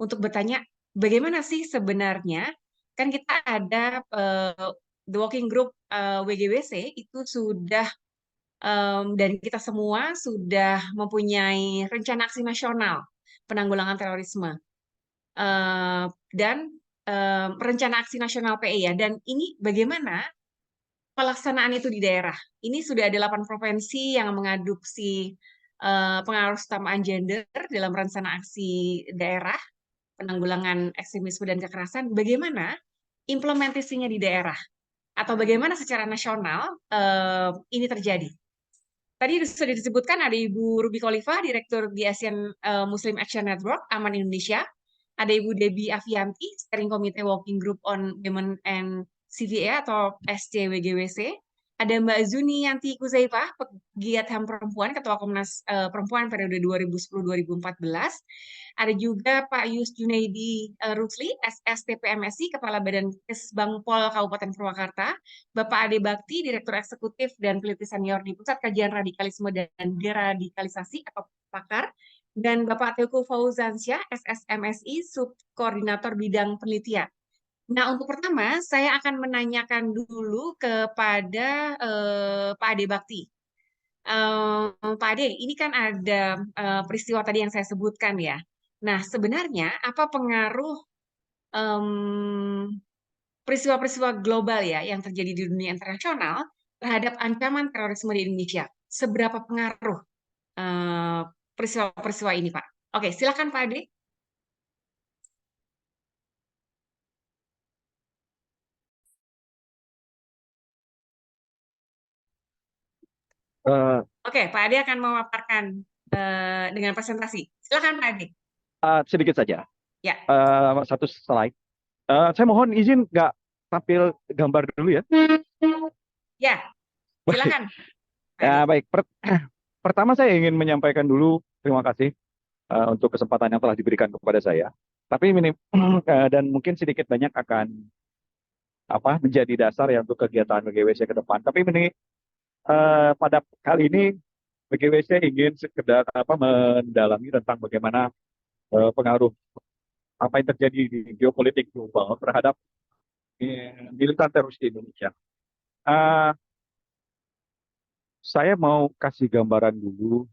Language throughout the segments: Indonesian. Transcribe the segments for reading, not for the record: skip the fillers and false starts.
untuk bertanya bagaimana sih sebenarnya kan kita ada The Working Group WGWC itu sudah dan kita semua sudah mempunyai rencana aksi nasional penanggulangan terorisme dan rencana aksi nasional PE ya. Dan ini bagaimana pelaksanaan itu di daerah. Ini sudah ada 8 provinsi yang mengadopsi pengaruh utamaan gender dalam rencana aksi daerah penanggulangan ekstremisme dan kekerasan. Bagaimana implementasinya di daerah atau bagaimana secara nasional ini terjadi? Tadi sudah disebutkan ada Ibu Ruby Khalifah, Direktur di Asian Muslim Action Network, Aman Indonesia. Ada Ibu Debbie Avianti, Steering Committee Working Group on Women and CVA atau SCWGWC. Ada Mbak Zuni Yanti Kuzaifah, pegiat HAM Perempuan, Ketua Komnas Perempuan periode 2010-2014. Ada juga Pak Yus Junaidi Rusli, SSTPMSI, Kepala Badan Kesbangpol Kabupaten Purwakarta. Bapak Ade Bakti, Direktur Eksekutif dan Peneliti Senior di Pusat Kajian Radikalisme dan Deradikalisasi atau PAKAR, dan Bapak Teguh Fauzansyah, SSMSI, Subkoordinator Bidang Penelitian. Nah, untuk pertama, saya akan menanyakan dulu kepada Pak Ade Bakti. Pak Ade, ini kan ada peristiwa tadi yang saya sebutkan ya. Nah, sebenarnya apa pengaruh peristiwa-peristiwa global ya yang terjadi di dunia internasional terhadap ancaman terorisme di Indonesia? Seberapa pengaruh eh, peristiwa-peristiwa ini, Pak? Oke, silakan Pak Ade. Eh, Oke, Pak Ade akan memaparkan dengan presentasi. Silakan Pak Ade. Sedikit saja, Ya, satu slide. Saya mohon izin nggak tampil gambar dulu ya. ya, Baik, silakan Pak Ade. baik. Pertama saya ingin menyampaikan dulu terima kasih untuk kesempatan yang telah diberikan kepada saya. Tapi ini dan mungkin sedikit banyak akan menjadi dasar ya untuk kegiatan BGWC ke depan. Tapi ini pada kali ini BGWC ingin sekedar mendalami tentang bagaimana pengaruh apa yang terjadi di geopolitik global terhadap militan teroris di Indonesia. Uh, saya mau kasih gambaran dulu,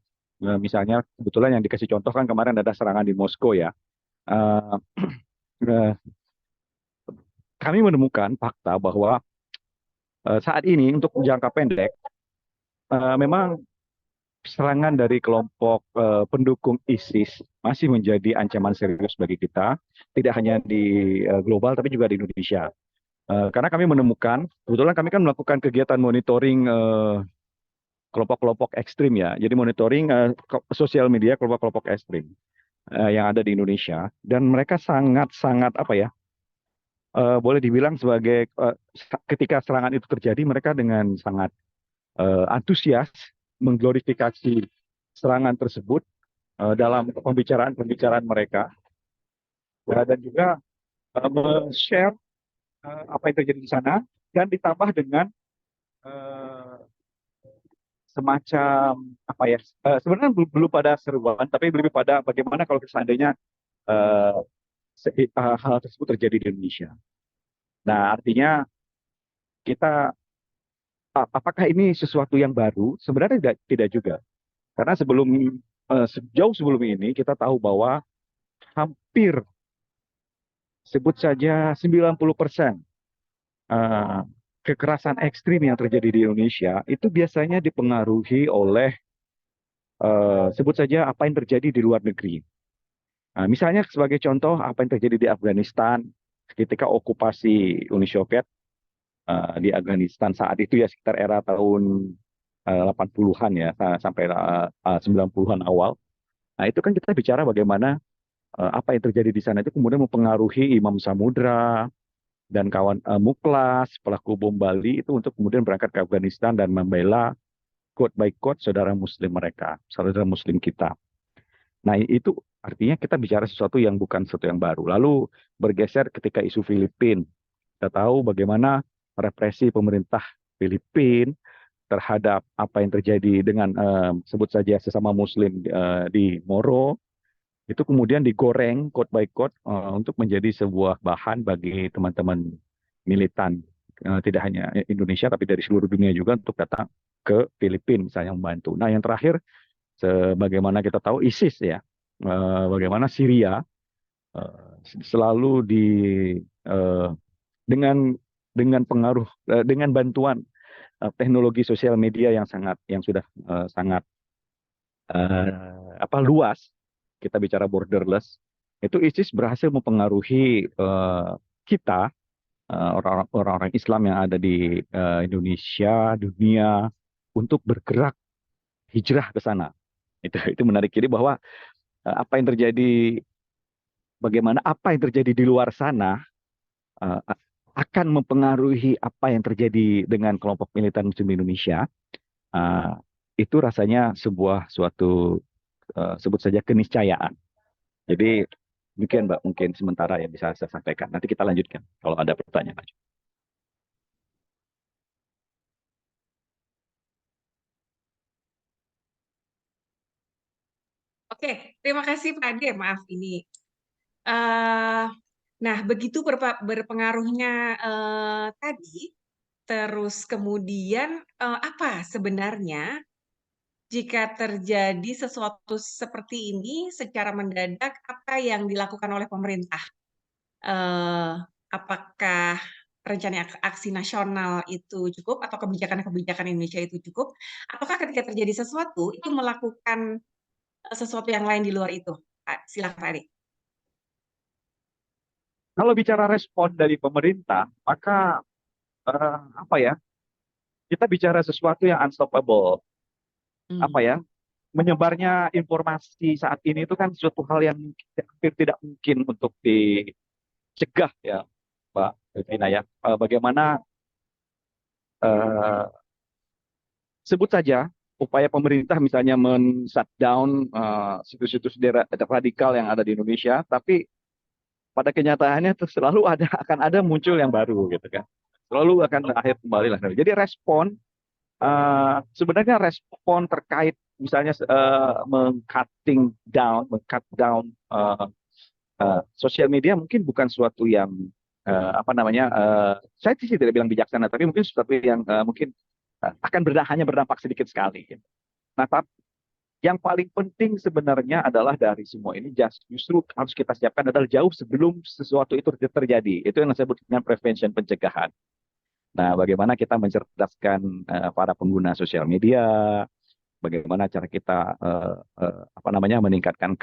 misalnya kebetulan yang dikasih contoh kan kemarin ada serangan di Moskow ya. Uh, uh, Kami menemukan fakta bahwa saat ini untuk jangka pendek memang serangan dari kelompok pendukung ISIS masih menjadi ancaman serius bagi kita, tidak hanya di global tapi juga di Indonesia. Karena kami menemukan, kebetulan kami kan melakukan kegiatan monitoring kelompok-kelompok ekstrim ya. Jadi monitoring sosial media kelompok-kelompok ekstrim yang ada di Indonesia, dan mereka sangat-sangat boleh dibilang sebagai ketika serangan itu terjadi mereka dengan sangat antusias mengglorifikasi serangan tersebut dalam pembicaraan-pembicaraan mereka, dan juga share apa yang terjadi di sana, dan ditambah dengan eh, semacam sebenarnya belum pada seruan, tapi lebih pada bagaimana kalau seandainya eh, hal tersebut terjadi di Indonesia. Nah, artinya kita apakah ini sesuatu yang baru? Sebenarnya tidak juga. Karena sejauh sebelum ini kita tahu bahwa hampir sebut saja 90% eh, kekerasan ekstrim yang terjadi di Indonesia itu biasanya dipengaruhi oleh sebut saja apa yang terjadi di luar negeri. Nah, misalnya sebagai contoh apa yang terjadi di Afghanistan ketika okupasi Uni Soviet di Afghanistan saat itu ya, sekitar era tahun 80-an ya sampai 90-an awal. Nah, itu kan kita bicara bagaimana apa yang terjadi di sana itu kemudian mempengaruhi Imam Samudra dan kawan Muklas, pelaku bom Bali itu untuk kemudian berangkat ke Afghanistan dan membela quote by quote saudara muslim mereka, saudara muslim kita. Nah, itu artinya kita bicara sesuatu yang bukan sesuatu yang baru. Lalu bergeser ketika isu Filipina. Kita tahu bagaimana represi pemerintah Filipina terhadap apa yang terjadi dengan sebut saja sesama muslim di Moro. itu kemudian digoreng quote by quote untuk menjadi sebuah bahan bagi teman-teman militan, tidak hanya Indonesia tapi dari seluruh dunia juga untuk datang ke Filipina misalnya membantu. Nah yang terakhir, sebagaimana kita tahu ISIS ya, bagaimana Syria selalu eh, dengan pengaruh dengan bantuan teknologi sosial media yang sudah sangat luas, kita bicara borderless, itu ISIS berhasil mempengaruhi kita, orang-orang Islam yang ada di Indonesia, dunia, untuk bergerak hijrah ke sana. Itu menarik. Jadi bahwa apa yang terjadi, bagaimana apa yang terjadi di luar sana uh, akan mempengaruhi apa yang terjadi dengan kelompok militan Muslim Indonesia. Uh, itu rasanya suatu sebut saja keniscayaan. Jadi demikian Mbak, mungkin sementara yang bisa saya sampaikan. Nanti kita lanjutkan kalau ada pertanyaan. Oke, terima kasih Pak Ade. Maaf ini. Eh, nah, begitu berpengaruhnya tadi, terus kemudian apa sebenarnya jika terjadi sesuatu seperti ini secara mendadak, apa yang dilakukan oleh pemerintah? Eh, apakah rencana aksi nasional itu cukup atau kebijakan-kebijakan Indonesia itu cukup? Ataukah ketika terjadi sesuatu itu melakukan sesuatu yang lain di luar itu? Pak, silakan Pak Ade. Kalau bicara respon dari pemerintah, maka apa ya? Kita bicara sesuatu yang unstoppable. Apa Hmm. ya? Menyebarnya informasi saat ini itu kan suatu hal yang hampir tidak mungkin untuk dicegah ya, Mbak Vina ya. Bagaimana eh, sebut saja upaya pemerintah misalnya men-shutdown situs-situs radikal yang ada di Indonesia, tapi pada kenyataannya itu selalu akan ada muncul yang baru gitu kan. Selalu akan akhir kembali lah. Jadi sebenarnya respon terkait misalnya meng-cut down sosial media mungkin bukan suatu yang saya sih tidak bilang bijaksana, tapi mungkin sesuatu yang mungkin akan hanya berdampak sedikit sekali. Gitu. Nah, tapi yang paling penting sebenarnya adalah dari semua ini justru harus kita siapkan adalah jauh sebelum sesuatu itu terjadi. Itu yang saya sebut dengan prevention, pencegahan. Nah, bagaimana kita mencerdaskan para pengguna sosial media, bagaimana cara kita meningkatkan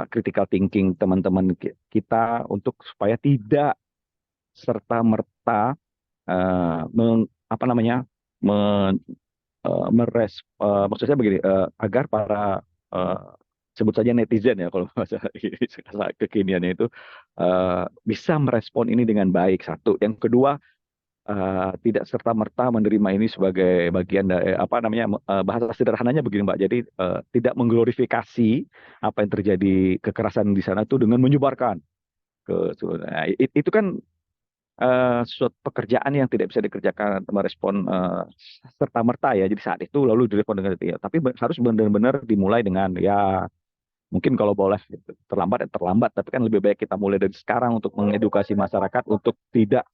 critical thinking teman-teman kita untuk supaya tidak serta merta maksudnya begini, agar para eh, sebut saja netizen ya kalau bahasa kekiniannya itu bisa merespon ini dengan baik, satu. Yang kedua, tidak serta merta menerima ini sebagai bagian dari bahasa sederhananya begini Mbak. Jadi tidak mengglorifikasi apa yang terjadi kekerasan di sana itu dengan menyebarkan nah, itu kan suatu pekerjaan yang tidak bisa dikerjakan merespon serta merta ya. Jadi saat itu lalu direspon dengan itu ya. Tapi harus benar-benar dimulai dengan ya, mungkin kalau boleh gitu, terlambat ya terlambat. Tapi kan lebih baik kita mulai dari sekarang untuk mengedukasi masyarakat untuk tidak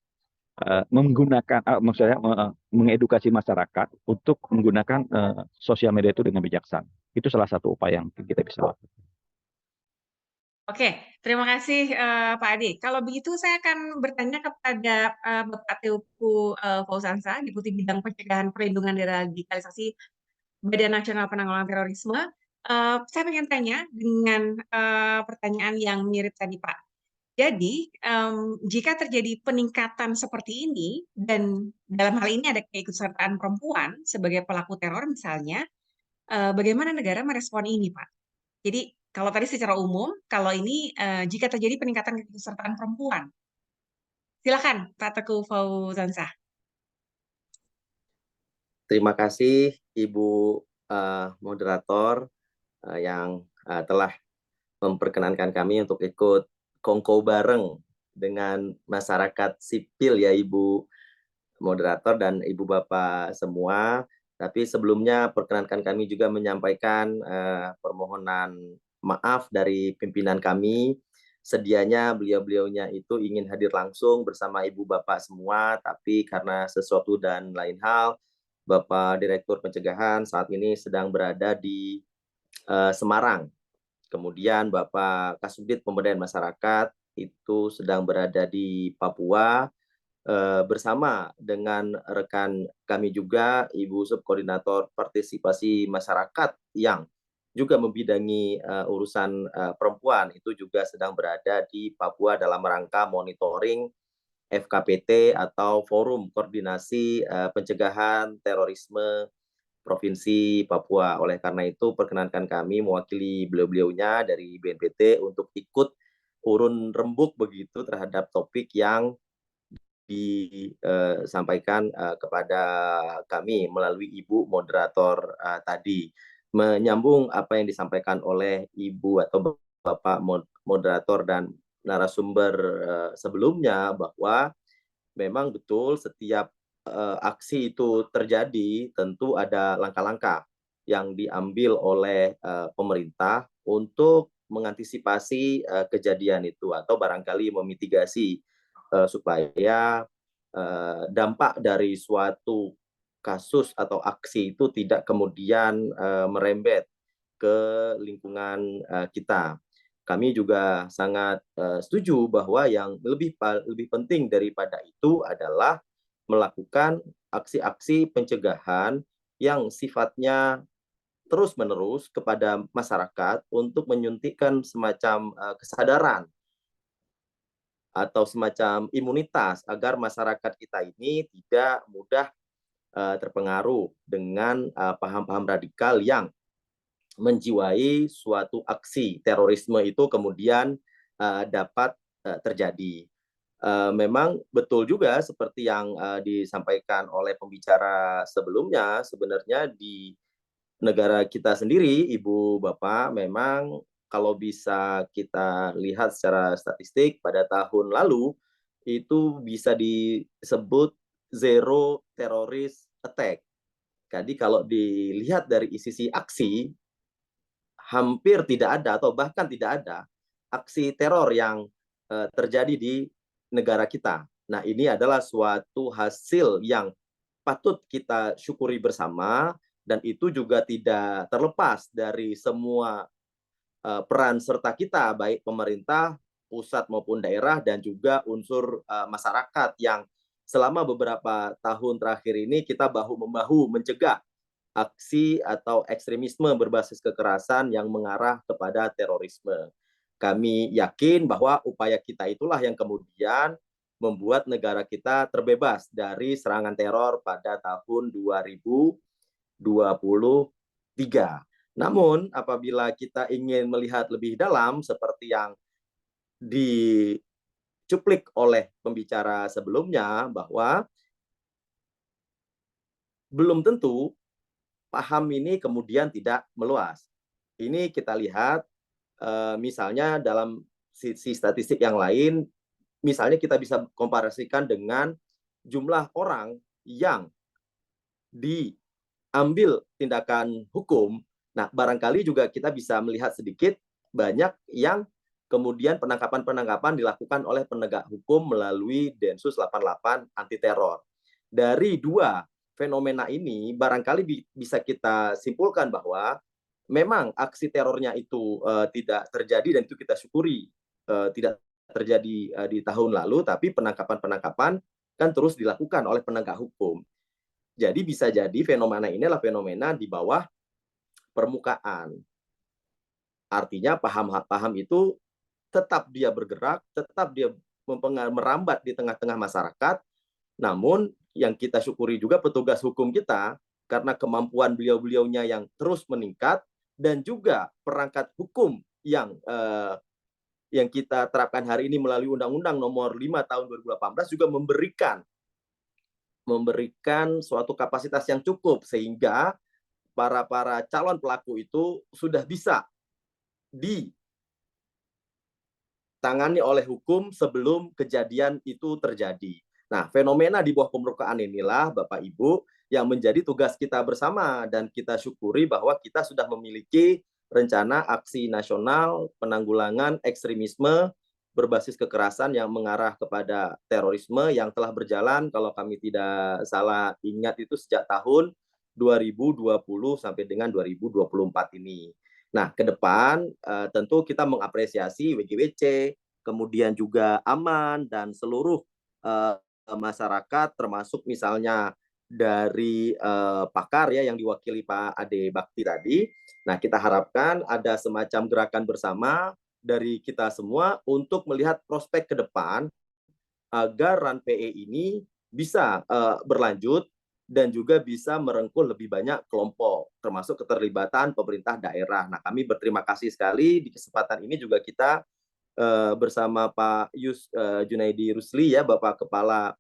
menggunakan maksudnya mengedukasi masyarakat untuk menggunakan sosial media itu dengan bijaksana. Itu salah satu upaya yang kita bisa lakukan. Oke, terima kasih Pak Ade. Kalau begitu saya akan bertanya kepada Bapak Teuku Fauzansa, Deputi Bidang Pencegahan Perlindungan dari Radikalisasi Badan Nasional Penanggulangan Terorisme. Saya ingin tanya dengan pertanyaan yang mirip tadi Pak. Jadi, jika terjadi peningkatan seperti ini, dan dalam hal ini ada keikutsertaan perempuan sebagai pelaku teror misalnya, bagaimana negara merespon ini, Pak? Jadi, kalau tadi secara umum, kalau ini jika terjadi peningkatan keikutsertaan perempuan, silakan Pak Teguh Fauzansa. Terima kasih Ibu moderator yang telah memperkenankan kami untuk ikut kongko bareng dengan masyarakat sipil ya Ibu moderator dan Ibu Bapak semua. Tapi sebelumnya perkenankan kami juga menyampaikan permohonan maaf dari pimpinan kami. Sedianya beliau-beliaunya itu ingin hadir langsung bersama ibu bapak semua, tapi karena sesuatu dan lain hal, Bapak Direktur Pencegahan saat ini sedang berada di Semarang. Kemudian Bapak Kasubdit Pemberdayaan Masyarakat itu sedang berada di Papua, bersama dengan rekan kami juga, Ibu Subkoordinator Partisipasi Masyarakat yang juga membidangi urusan perempuan, itu juga sedang berada di Papua dalam rangka monitoring FKPT atau Forum Koordinasi Pencegahan Terorisme Provinsi Papua. Oleh karena itu, perkenankan kami mewakili beliau-beliaunya dari BNPT untuk ikut urun rembuk begitu terhadap topik yang disampaikan kepada kami melalui Ibu moderator tadi. Menyambung apa yang disampaikan oleh Ibu atau Bapak moderator dan narasumber sebelumnya, bahwa memang betul setiap aksi itu terjadi tentu ada langkah-langkah yang diambil oleh pemerintah untuk mengantisipasi kejadian itu atau barangkali memitigasi supaya dampak dari suatu kasus atau aksi itu tidak kemudian merembet ke lingkungan kita. Kami juga sangat setuju bahwa yang lebih penting daripada itu adalah melakukan aksi-aksi pencegahan yang sifatnya terus-menerus kepada masyarakat untuk menyuntikkan semacam kesadaran atau semacam imunitas agar masyarakat kita ini tidak mudah terpengaruh dengan paham-paham radikal yang menjiwai suatu aksi terorisme itu kemudian dapat terjadi. Memang betul juga seperti yang disampaikan oleh pembicara sebelumnya, sebenarnya di negara kita sendiri, Ibu Bapak, memang kalau bisa kita lihat secara statistik pada tahun lalu itu bisa disebut zero terrorist attack. Jadi kalau dilihat dari sisi aksi, hampir tidak ada atau bahkan tidak ada aksi teror yang terjadi di negara kita. Nah, ini adalah suatu hasil yang patut kita syukuri bersama, dan itu juga tidak terlepas dari semua peran serta kita, baik pemerintah, pusat maupun daerah, dan juga unsur masyarakat yang selama beberapa tahun terakhir ini kita bahu-membahu mencegah aksi atau ekstremisme berbasis kekerasan yang mengarah kepada terorisme. Kami yakin bahwa upaya kita itulah yang kemudian membuat negara kita terbebas dari serangan teror pada tahun 2023. Namun, apabila kita ingin melihat lebih dalam seperti yang dicuplik oleh pembicara sebelumnya, bahwa belum tentu paham ini kemudian tidak meluas. Ini kita lihat misalnya dalam sisi statistik yang lain, misalnya kita bisa komparasikan dengan jumlah orang yang diambil tindakan hukum. Nah, barangkali juga kita bisa melihat sedikit banyak yang kemudian penangkapan-penangkapan dilakukan oleh penegak hukum melalui Densus 88 anti teror. Dari dua fenomena ini barangkali bisa kita simpulkan bahwa memang aksi terornya itu tidak terjadi, dan itu kita syukuri tidak terjadi di tahun lalu, tapi penangkapan-penangkapan kan terus dilakukan oleh penegak hukum. Jadi bisa jadi fenomena ini adalah fenomena di bawah permukaan. Artinya paham itu tetap dia bergerak, tetap dia merambat di tengah-tengah masyarakat, namun yang kita syukuri juga petugas hukum kita, karena kemampuan beliau-beliaunya yang terus meningkat, dan juga perangkat hukum yang kita terapkan hari ini melalui Undang-Undang Nomor 5 Tahun 2018 juga memberikan suatu kapasitas yang cukup, sehingga para calon pelaku itu sudah bisa ditangani oleh hukum sebelum kejadian itu terjadi. Nah, fenomena di bawah permukaan inilah, Bapak Ibu, yang menjadi tugas kita bersama, dan kita syukuri bahwa kita sudah memiliki rencana aksi nasional penanggulangan ekstremisme berbasis kekerasan yang mengarah kepada terorisme yang telah berjalan, kalau kami tidak salah ingat itu sejak tahun 2020 sampai dengan 2024 ini. Nah, ke depan tentu kita mengapresiasi WGWC, kemudian juga Aman dan seluruh masyarakat, termasuk misalnya dari pakar ya yang diwakili Pak Ade Bakti tadi. Nah, kita harapkan ada semacam gerakan bersama dari kita semua untuk melihat prospek ke depan agar RAN PE ini bisa berlanjut dan juga bisa merengkuh lebih banyak kelompok, termasuk keterlibatan pemerintah daerah. Nah, kami berterima kasih sekali di kesempatan ini juga kita bersama Pak Junaidi Rusli ya, Bapak Kepala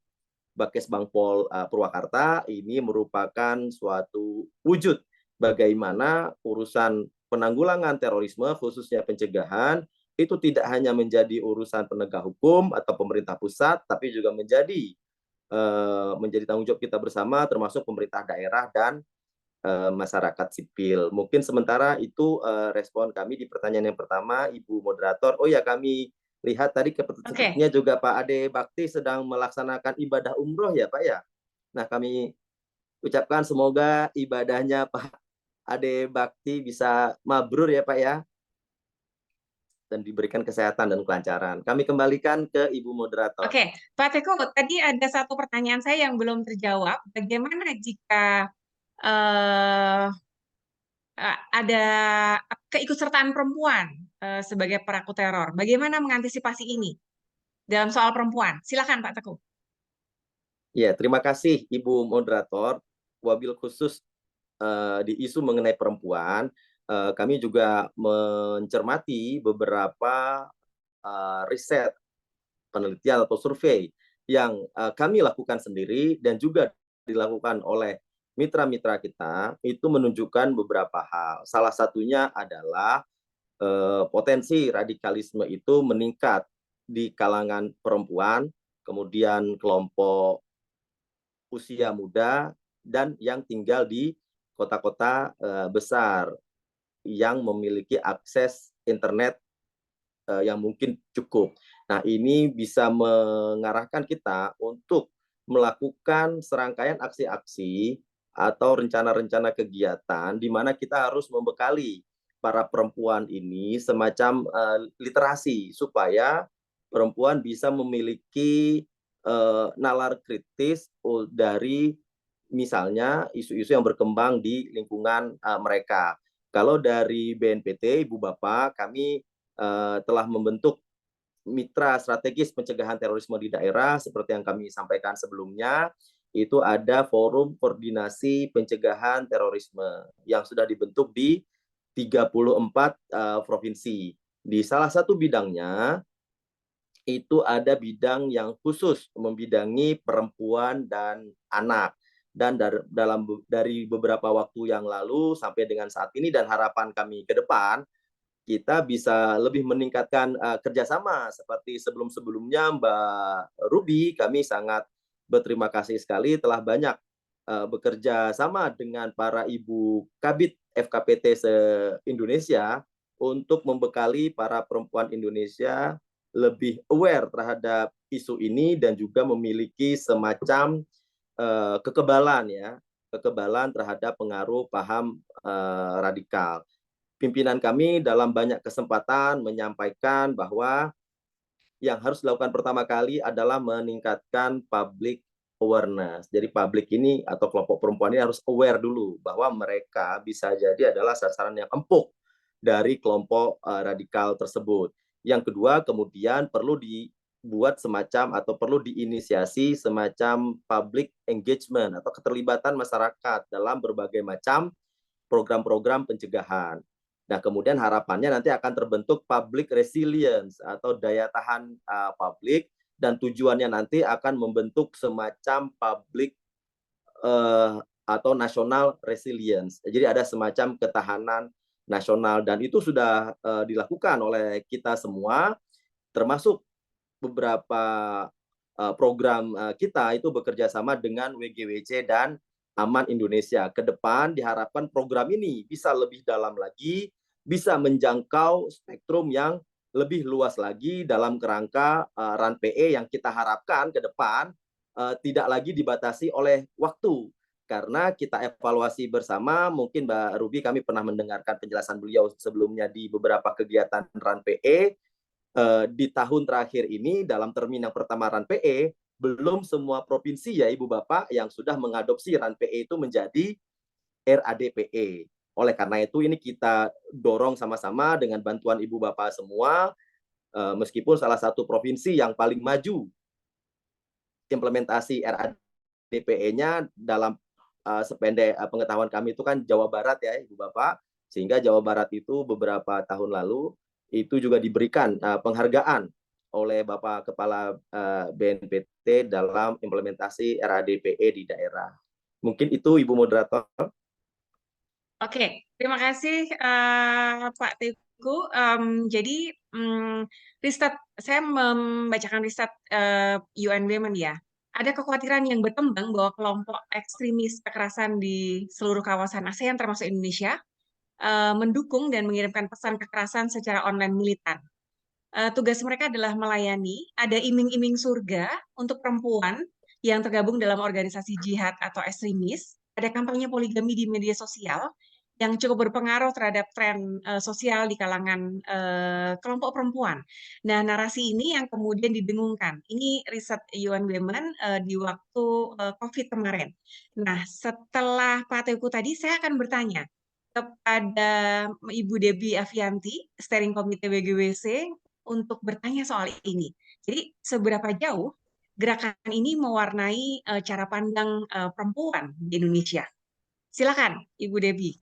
Bakes Bangpol Purwakarta, ini merupakan suatu wujud bagaimana urusan penanggulangan terorisme, khususnya pencegahan, itu tidak hanya menjadi urusan penegak hukum atau pemerintah pusat, tapi juga menjadi tanggung jawab kita bersama, termasuk pemerintah daerah dan masyarakat sipil. Mungkin sementara itu respon kami di pertanyaan yang pertama, Ibu Moderator. Oh ya, kami lihat tadi sepertinya juga Pak Ade Bakti sedang melaksanakan ibadah umroh ya Pak ya. Nah, kami ucapkan semoga ibadahnya Pak Ade Bakti bisa mabrur ya Pak ya, dan diberikan kesehatan dan kelancaran. Kami kembalikan ke Ibu Moderator. Oke, Pak Teguh, tadi ada satu pertanyaan saya yang belum terjawab. Bagaimana jika ada keikutsertaan perempuan sebagai pelaku teror? Bagaimana mengantisipasi ini dalam soal perempuan? Silakan Pak Teguh. Ya, terima kasih Ibu Moderator. Wabil khusus di isu mengenai perempuan, kami juga mencermati beberapa riset, penelitian atau survei yang kami lakukan sendiri dan juga dilakukan oleh mitra-mitra kita, itu menunjukkan beberapa hal. Salah satunya adalah potensi radikalisme itu meningkat di kalangan perempuan, kemudian kelompok usia muda, dan yang tinggal di kota-kota besar yang memiliki akses internet yang mungkin cukup. Nah, ini bisa mengarahkan kita untuk melakukan serangkaian aksi-aksi atau rencana-rencana kegiatan di mana kita harus membekali para perempuan ini semacam literasi supaya perempuan bisa memiliki nalar kritis dari misalnya isu-isu yang berkembang di lingkungan mereka. Kalau dari BNPT, Ibu Bapak, kami telah membentuk mitra strategis pencegahan terorisme di daerah seperti yang kami sampaikan sebelumnya. Itu ada forum koordinasi pencegahan terorisme yang sudah dibentuk di 34 provinsi. Di salah satu bidangnya itu ada bidang yang khusus membidangi perempuan dan anak. Dan dari beberapa waktu yang lalu sampai dengan saat ini dan harapan kami ke depan, kita bisa lebih meningkatkan kerjasama seperti sebelum-sebelumnya. Mbak Ruby, kami sangat berterima kasih sekali telah banyak bekerja sama dengan para ibu kabit FKPT se-Indonesia untuk membekali para perempuan Indonesia lebih aware terhadap isu ini dan juga memiliki semacam kekebalan terhadap pengaruh paham radikal. Pimpinan kami dalam banyak kesempatan menyampaikan bahwa yang harus dilakukan pertama kali adalah meningkatkan public awareness. Jadi publik ini atau kelompok perempuan ini harus aware dulu bahwa mereka bisa jadi adalah sasaran yang empuk dari kelompok radikal tersebut. Yang kedua, kemudian perlu dibuat semacam atau perlu diinisiasi semacam public engagement atau keterlibatan masyarakat dalam berbagai macam program-program pencegahan. Nah, kemudian harapannya nanti akan terbentuk public resilience atau daya tahan publik, dan tujuannya nanti akan membentuk semacam public atau national resilience. Jadi ada semacam ketahanan nasional dan itu sudah dilakukan oleh kita semua, termasuk beberapa program kita itu bekerja sama dengan WGWC dan Aman Indonesia. Ke depan diharapkan program ini bisa lebih dalam lagi bisa menjangkau spektrum yang lebih luas lagi dalam kerangka RAN PE yang kita harapkan ke depan tidak lagi dibatasi oleh waktu. Karena kita evaluasi bersama, mungkin Mbak Ruby kami pernah mendengarkan penjelasan beliau sebelumnya di beberapa kegiatan RAN PE, di tahun terakhir ini dalam termin yang pertama RAN PE, belum semua provinsi ya Ibu Bapak yang sudah mengadopsi RAN PE itu menjadi RADPE. Oleh karena itu ini kita dorong sama-sama dengan bantuan Ibu Bapak semua, meskipun salah satu provinsi yang paling maju implementasi RADPE-nya dalam sependek pengetahuan kami itu kan Jawa Barat ya Ibu Bapak, sehingga Jawa Barat itu beberapa tahun lalu itu juga diberikan penghargaan oleh Bapak Kepala BNPT dalam implementasi RADPE di daerah. Mungkin itu Ibu Moderator. Oke, terima kasih Pak Teguh. Jadi riset, saya membacakan riset UN Women ya. Ada kekhawatiran yang berkembang bahwa kelompok ekstremis kekerasan di seluruh kawasan ASEAN termasuk Indonesia mendukung dan mengirimkan pesan kekerasan secara online militan. Tugas mereka adalah melayani, ada iming-iming surga untuk perempuan yang tergabung dalam organisasi jihad atau ekstremis, ada kampanye poligami di media sosial yang cukup berpengaruh terhadap tren sosial di kalangan kelompok perempuan. Nah, narasi ini yang kemudian didengungkan. Ini riset UN Women di waktu COVID kemarin. Nah, setelah Pak Teguh tadi, saya akan bertanya kepada Ibu Debbie Avianti, Steering Komite WGWC, untuk bertanya soal ini. Jadi, seberapa jauh gerakan ini mewarnai cara pandang perempuan di Indonesia? Silakan, Ibu Debbie.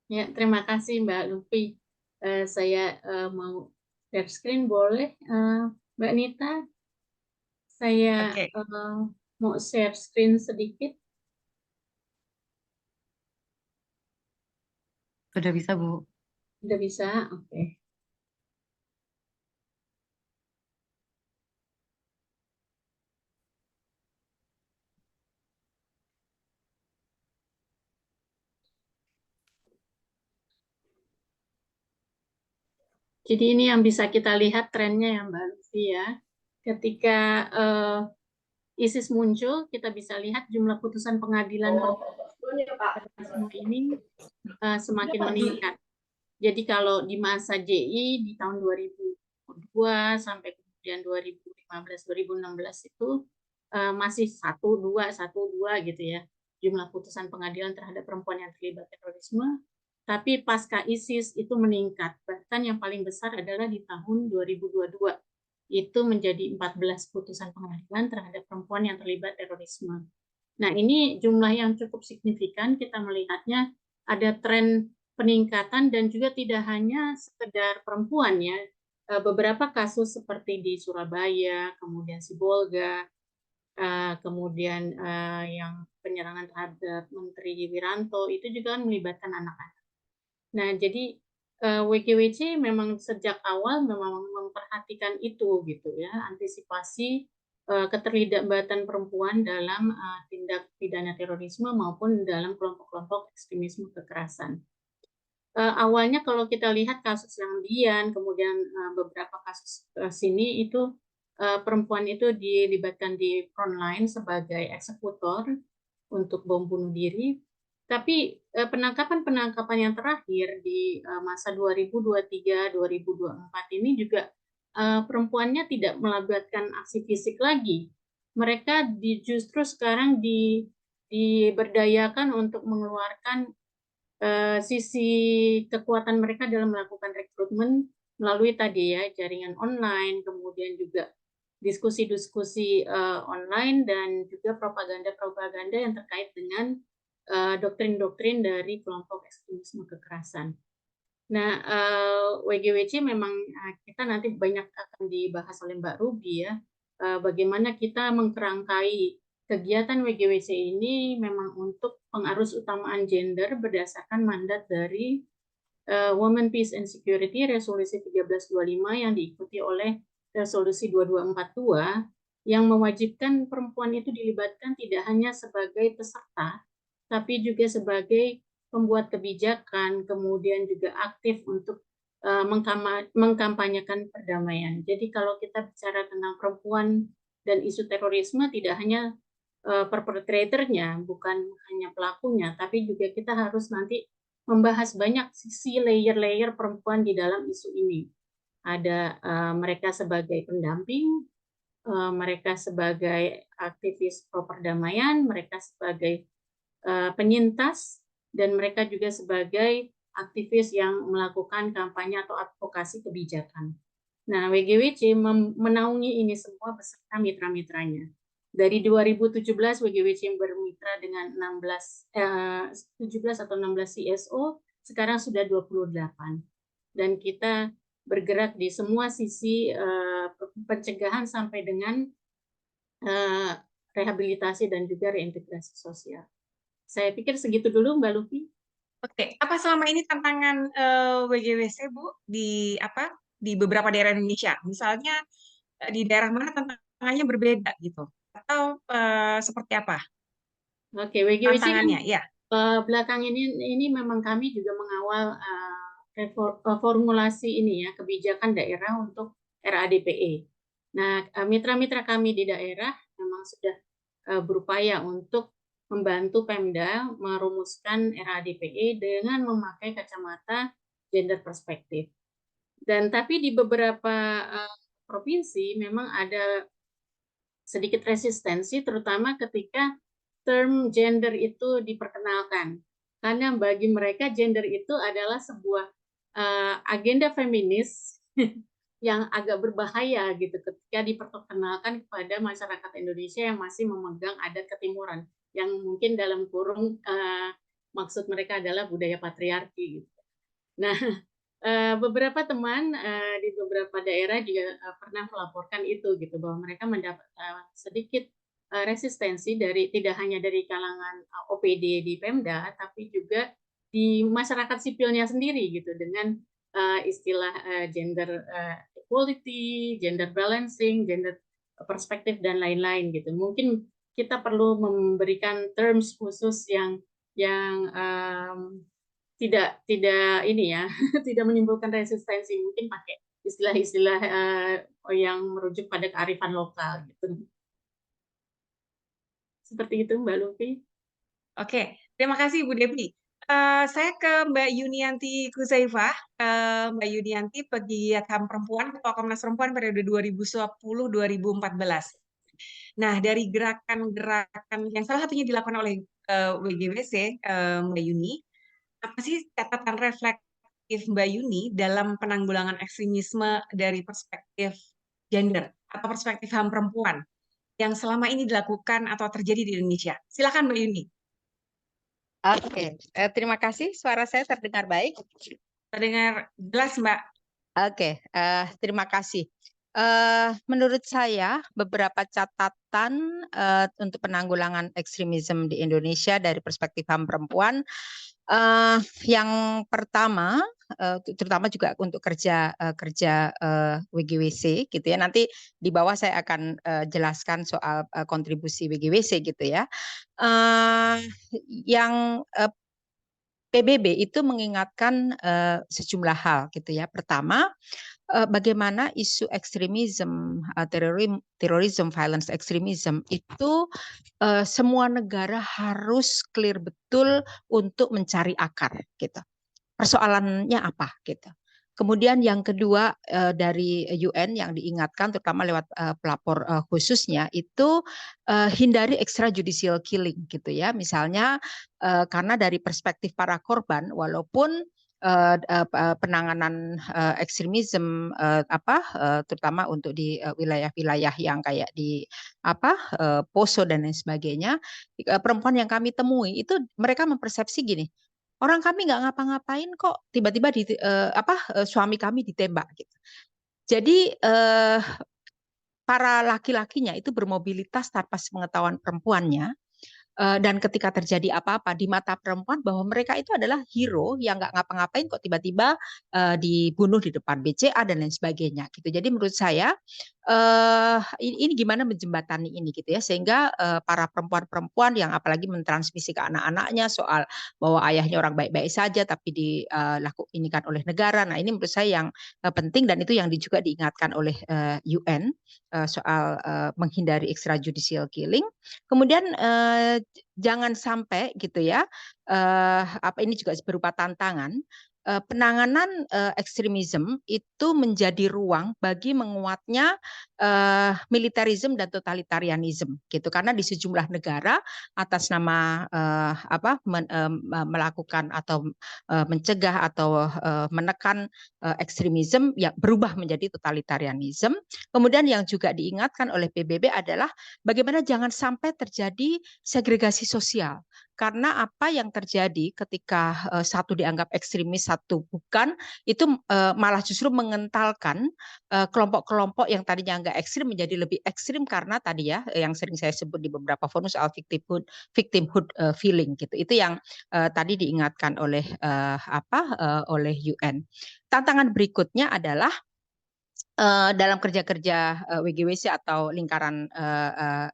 Ya, terima kasih Mbak Lupi. Saya mau share screen, boleh Mbak Nita? Saya Oke. mau share screen sedikit. Sudah bisa, Bu. Sudah bisa? Oke. Jadi ini yang bisa kita lihat trennya ya Mbak Lufi ya. Ketika ISIS muncul, kita bisa lihat jumlah putusan pengadilan ini semakin meningkat. Jadi kalau di masa JI di tahun 2002 sampai kemudian 2015-2016 itu masih 1-2 gitu ya jumlah putusan pengadilan terhadap perempuan yang terlibat terorisme. Tapi pasca ISIS itu meningkat. Bahkan yang paling besar adalah di tahun 2022. Itu menjadi 14 putusan pengadilan terhadap perempuan yang terlibat terorisme. Nah, ini jumlah yang cukup signifikan. Kita melihatnya ada tren peningkatan dan juga tidak hanya sekedar perempuan ya. Beberapa kasus seperti di Surabaya, kemudian Sibolga, kemudian yang penyerangan terhadap Menteri Wiranto itu juga melibatkan anak-anak. Nah, jadi WGWC memang sejak awal memang memperhatikan itu gitu ya, antisipasi keterlibatan perempuan dalam tindak pidana terorisme maupun dalam kelompok-kelompok ekstremisme kekerasan. Awalnya kalau kita lihat kasus yang Dian, kemudian beberapa kasus sini itu perempuan itu dilibatkan di frontline sebagai eksekutor untuk bom bunuh diri. Tapi penangkapan-penangkapan yang terakhir di masa 2023-2024 ini juga perempuannya tidak melibatkan aksi fisik lagi. Mereka justru sekarang diberdayakan untuk mengeluarkan sisi kekuatan mereka dalam melakukan rekrutmen melalui tadi ya jaringan online, kemudian juga diskusi-diskusi online dan juga propaganda-propaganda yang terkait dengan doktrin-doktrin dari kelompok ekstremisme kekerasan. Nah, WGWC memang kita nanti banyak akan dibahas oleh Mbak Ruby ya, bagaimana kita mengkerangkai kegiatan WGWC ini memang untuk pengarus utamaan gender berdasarkan mandat dari Women, Peace and Security Resolusi 1325 yang diikuti oleh Resolusi 2242 yang mewajibkan perempuan itu dilibatkan tidak hanya sebagai peserta, tapi juga sebagai pembuat kebijakan, kemudian juga aktif untuk mengkampanyekan perdamaian. Jadi kalau kita bicara tentang perempuan dan isu terorisme, tidak hanya perpetratornya, bukan hanya pelakunya, tapi juga kita harus nanti membahas banyak sisi layer-layer perempuan di dalam isu ini. Ada mereka sebagai pendamping, mereka sebagai aktivis pro perdamaian, mereka sebagai penyintas, dan mereka juga sebagai aktivis yang melakukan kampanye atau advokasi kebijakan. Nah, WGWC menaungi ini semua beserta mitra-mitranya. Dari 2017 WGWC bermitra dengan 17 atau 16 CSO, sekarang sudah 28. Dan kita bergerak di semua sisi pencegahan sampai dengan rehabilitasi dan juga reintegrasi sosial. Saya pikir segitu dulu, Mbak Lufi. Oke, apa selama ini tantangan WGWC, Bu, di beberapa daerah Indonesia? Misalnya di daerah mana tantangannya berbeda gitu? Atau seperti apa Oke, WGWC tantangannya? Ya. Belakang ini memang kami juga mengawal formulasi ini ya, kebijakan daerah untuk RADPE. Nah, mitra-mitra kami di daerah memang sudah berupaya untuk membantu Pemda merumuskan RADPE dengan memakai kacamata gender perspektif. Dan tapi di beberapa provinsi memang ada sedikit resistensi, terutama ketika term gender itu diperkenalkan. Karena bagi mereka gender itu adalah sebuah agenda feminis yang agak berbahaya gitu ketika diperkenalkan kepada masyarakat Indonesia yang masih memegang adat ketimuran, yang mungkin dalam kurung maksud mereka adalah budaya patriarki gitu. Nah, beberapa teman di beberapa daerah juga pernah melaporkan itu gitu, bahwa mereka mendapat sedikit resistensi dari tidak hanya dari kalangan OPD di Pemda, tapi juga di masyarakat sipilnya sendiri gitu, dengan istilah gender equality, gender balancing, gender perspektif dan lain-lain gitu. Mungkin kita perlu memberikan terms khusus yang tidak ini ya, tidak menimbulkan resistensi, mungkin pakai istilah-istilah yang merujuk pada kearifan lokal gitu. Seperti itu, Mbak Lufi. Oke, terima kasih Bu Devi. Saya ke Mbak Yunianti Kuzaifah. Mbak Yunianti, pegiat HAM Perempuan, Ketua Komnas Perempuan periode 2010-2014. Nah, dari gerakan-gerakan yang salah satunya dilakukan oleh WGWC, Mbak Yuni, apa sih catatan reflektif Mbak Yuni dalam penanggulangan ekstremisme dari perspektif gender atau perspektif HAM perempuan yang selama ini dilakukan atau terjadi di Indonesia? Silakan Mbak Yuni. Oke, terima kasih. Suara saya terdengar baik? Terdengar jelas, Mbak. Oke, terima kasih. Menurut saya beberapa catatan untuk penanggulangan ekstremisme di Indonesia dari perspektif HAM perempuan. Yang pertama, terutama juga untuk kerja WGWC gitu ya. Nanti di bawah saya akan jelaskan soal kontribusi WGWC gitu ya. Yang PBB itu mengingatkan sejumlah hal gitu ya. Pertama, bagaimana isu ekstremisme, terorisme, violence extremism itu semua negara harus clear betul untuk mencari akar gitu. Persoalannya apa gitu. Kemudian yang kedua dari UN yang diingatkan terutama lewat pelapor khususnya itu hindari extrajudicial killing gitu ya. Misalnya karena dari perspektif para korban walaupun penanganan ekstremisme terutama untuk di wilayah-wilayah yang kayak di Poso dan lain sebagainya, perempuan yang kami temui itu mereka mempersepsi gini, orang kami nggak ngapa-ngapain kok tiba-tiba suami kami ditembak gitu. Jadi para laki-lakinya itu bermobilitas tanpa sepengetahuan perempuannya Dan ketika terjadi apa-apa di mata perempuan bahwa mereka itu adalah hero yang nggak ngapa-ngapain kok tiba-tiba dibunuh di depan BCA dan lain sebagainya gitu. Jadi menurut saya ini gimana menjembatani ini gitu ya, sehingga para perempuan-perempuan yang apalagi mentransmisi ke anak-anaknya soal bahwa ayahnya orang baik-baik saja tapi dilakukan oleh negara. Nah, ini menurut saya yang penting, dan itu yang juga diingatkan oleh UN soal menghindari extrajudicial killing. Kemudian jangan sampai gitu ya, apa ini juga berupa tantangan, penanganan ekstremisme itu menjadi ruang bagi menguatnya militarisme dan totalitarianisme gitu, karena di sejumlah negara atas nama melakukan atau mencegah atau menekan ekstremisme yang berubah menjadi totalitarianisme. Kemudian yang juga diingatkan oleh PBB adalah bagaimana jangan sampai terjadi segregasi sosial. Karena apa yang terjadi ketika satu dianggap ekstremis, satu bukan, itu malah justru mengentalkan kelompok-kelompok yang tadinya nggak ekstrim menjadi lebih ekstrim, karena tadi ya yang sering saya sebut di beberapa forum soal victimhood feeling gitu. Itu yang tadi diingatkan oleh oleh UN. Tantangan berikutnya adalah dalam kerja-kerja WGWC atau lingkaran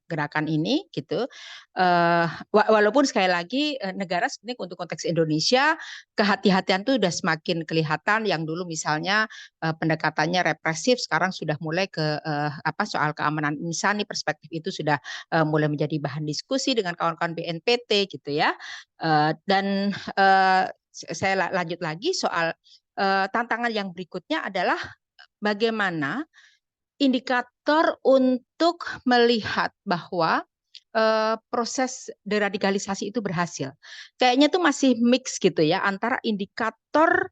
gerakan ini gitu, walaupun sekali lagi negara sebenarnya untuk konteks Indonesia kehati-hatian tuh udah semakin kelihatan. Yang dulu misalnya pendekatannya represif, sekarang sudah mulai ke soal keamanan insani, perspektif itu sudah mulai menjadi bahan diskusi dengan kawan-kawan BNPT gitu ya. Dan saya lanjut lagi soal tantangan yang berikutnya adalah bagaimana indikator untuk melihat bahwa proses deradikalisasi itu berhasil. Kayaknya tuh masih mix gitu ya antara indikator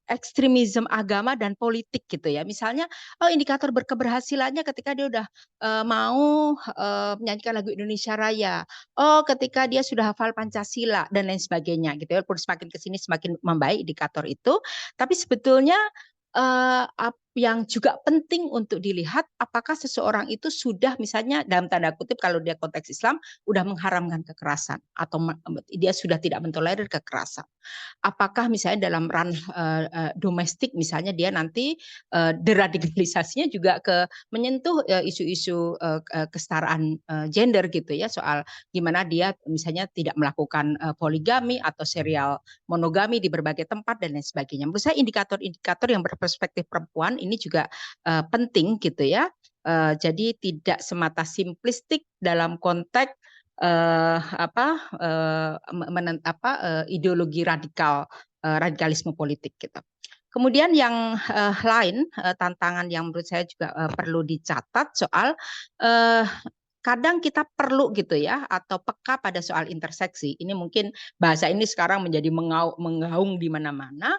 ekstremisme agama dan politik gitu ya. Misalnya, indikator berkeberhasilannya ketika dia udah mau menyanyikan lagu Indonesia Raya. Oh, ketika dia sudah hafal Pancasila dan lain sebagainya gitu ya. Walaupun semakin ke sini semakin membaik indikator itu, tapi sebetulnya yang juga penting untuk dilihat apakah seseorang itu sudah misalnya dalam tanda kutip kalau dia konteks Islam udah mengharamkan kekerasan atau dia sudah tidak mentolerir kekerasan. Apakah misalnya dalam ranah domestik misalnya dia nanti deradikalisasinya juga menyentuh isu-isu kesetaraan gender gitu ya, soal gimana dia misalnya tidak melakukan poligami atau serial monogami di berbagai tempat dan lain sebagainya. Menurut saya indikator-indikator yang berperspektif perempuan ini juga penting gitu ya. Jadi tidak semata simplistik dalam konteks ideologi radikalisme politik gitu. Kemudian yang lain tantangan yang menurut saya juga perlu dicatat soal kadang kita perlu gitu ya atau peka pada soal interseksi. Ini mungkin bahasa ini sekarang menjadi menggaung di mana-mana.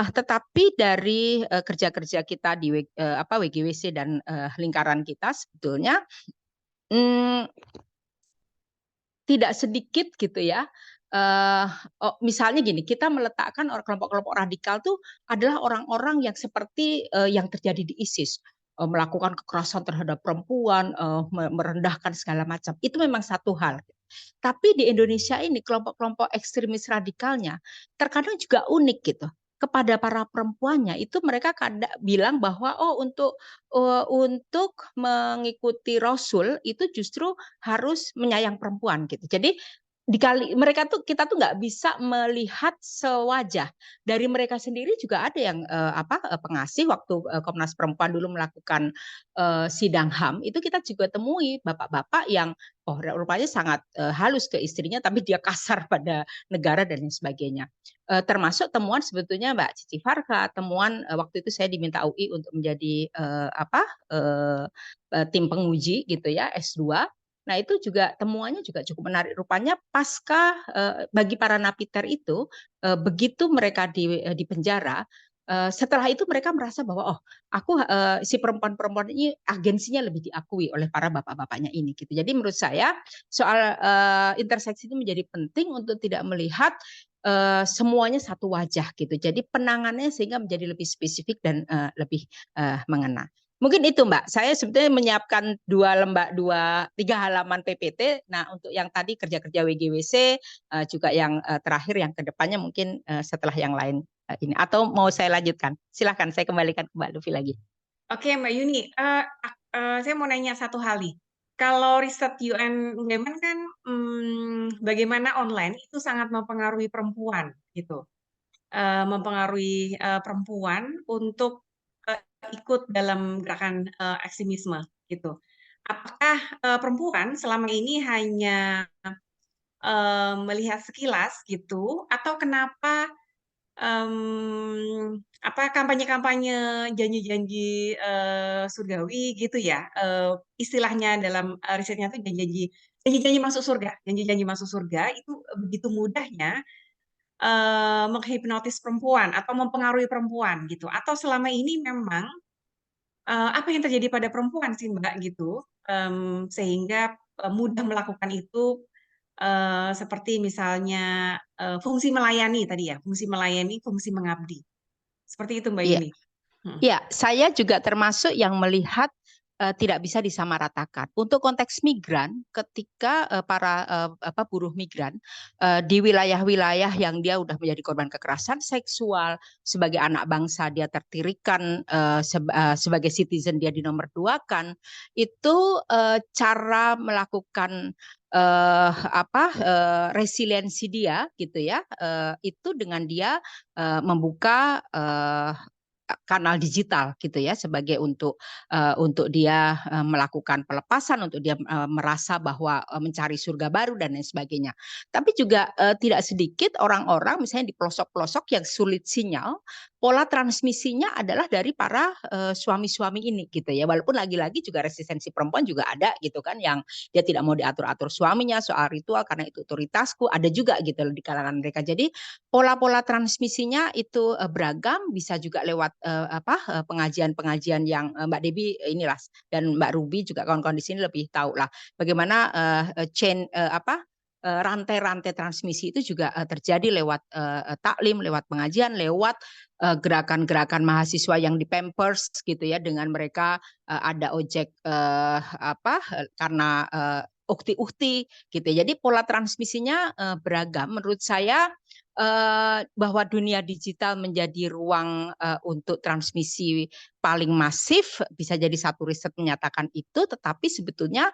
Tetapi dari kerja-kerja kita di WGWC dan lingkaran kita sebetulnya tidak sedikit gitu ya. Misalnya gini, kita meletakkan kelompok-kelompok radikal tuh adalah orang-orang yang seperti yang terjadi di ISIS, melakukan kekerasan terhadap perempuan, merendahkan segala macam. Itu memang satu hal. Tapi di Indonesia ini kelompok-kelompok ekstremis radikalnya terkadang juga unik gitu. Kepada para perempuannya itu mereka kadang bilang bahwa untuk mengikuti Rasul itu justru harus menyayang perempuan gitu. Jadi kita tuh nggak bisa melihat sewajah. Dari mereka sendiri juga ada yang pengasih waktu Komnas Perempuan dulu melakukan sidang HAM itu kita juga temui bapak-bapak yang rupanya sangat halus ke istrinya tapi dia kasar pada negara dan lain sebagainya. Termasuk temuan sebetulnya Mbak Cici Farka, temuan waktu itu saya diminta UI untuk menjadi tim penguji gitu ya S2. Nah itu juga temuannya juga cukup menarik. Rupanya pasca bagi para napiter itu begitu mereka di penjara, setelah itu mereka merasa bahwa si perempuan-perempuan ini agensinya lebih diakui oleh para bapak-bapaknya ini gitu. Jadi menurut saya soal interseksi itu menjadi penting untuk tidak melihat semuanya satu wajah gitu. Jadi penanganannya sehingga menjadi lebih spesifik dan lebih mengena. Mungkin itu Mbak, saya sebetulnya menyiapkan 3 halaman PPT. Nah untuk yang tadi kerja-kerja WGWC, juga yang terakhir yang kedepannya mungkin setelah yang lain ini. Atau mau saya lanjutkan? Silahkan saya kembalikan ke Mbak Lufi lagi. Oke, Mbak Yuni, saya mau nanya satu hal nih. Kalau riset UN Women kan bagaimana online itu sangat mempengaruhi perempuan gitu. Mempengaruhi perempuan untuk ikut dalam gerakan ekstremisme gitu. Apakah perempuan selama ini hanya melihat sekilas gitu, atau kenapa apa kampanye-kampanye janji-janji surgawi gitu ya, istilahnya dalam risetnya tuh janji-janji masuk surga, janji-janji masuk surga itu begitu mudahnya menghipnotis perempuan atau mempengaruhi perempuan gitu, atau selama ini memang apa yang terjadi pada perempuan sih Mbak gitu, sehingga mudah melakukan itu, seperti misalnya fungsi melayani tadi ya, fungsi melayani, fungsi mengabdi. Seperti itu Mbak Iya. Yuni. Ya, saya juga termasuk yang melihat tidak bisa disamaratakan. Untuk konteks migran, ketika para buruh migran di wilayah-wilayah yang dia udah menjadi korban kekerasan seksual, sebagai anak bangsa dia tertirikan, sebagai citizen dia dinomorduakan, itu cara melakukan resiliensi dia gitu ya, itu dengan dia membuka kanal digital gitu ya, sebagai untuk dia melakukan pelepasan, untuk dia merasa bahwa mencari surga baru dan lain sebagainya. Tapi juga tidak sedikit orang-orang misalnya di pelosok-pelosok yang sulit sinyal, pola transmisinya adalah dari para suami-suami ini gitu ya. Walaupun lagi-lagi juga resistensi perempuan juga ada gitu kan, yang dia tidak mau diatur-atur suaminya soal ritual karena itu otoritasku, ada juga gitu di kalangan mereka. Jadi pola-pola transmisinya itu beragam, bisa juga lewat pengajian-pengajian yang Mbak Debbie inilah, dan Mbak Ruby juga kawan-kawan di sini lebih tahu lah bagaimana rantai-rantai transmisi itu juga terjadi lewat taklim, lewat pengajian, lewat gerakan-gerakan mahasiswa yang di Pampers gitu ya, dengan mereka ada ojek karena ukti-ukti gitu. Jadi pola transmisinya beragam. Menurut saya bahwa dunia digital menjadi ruang untuk transmisi paling masif, bisa jadi satu riset menyatakan itu, tetapi sebetulnya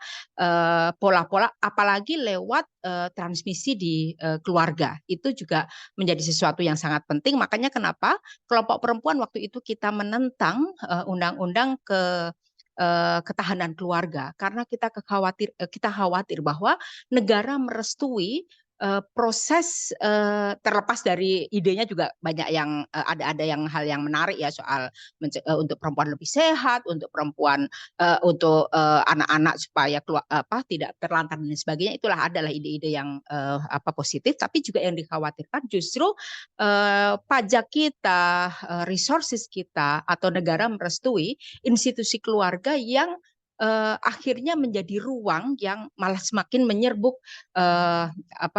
pola-pola apalagi lewat transmisi di keluarga itu juga menjadi sesuatu yang sangat penting. Makanya kenapa kelompok perempuan waktu itu kita menentang undang-undang ketahanan keluarga, karena kita khawatir bahwa negara merestui proses terlepas dari idenya juga banyak yang ada yang hal yang menarik ya, soal untuk perempuan lebih sehat, untuk perempuan untuk anak-anak supaya tidak terlantar dan sebagainya. Itulah adalah ide-ide yang positif, tapi juga yang dikhawatirkan justru pajak kita, resources kita atau negara merestui institusi keluarga yang akhirnya menjadi ruang yang malah semakin menyerbuk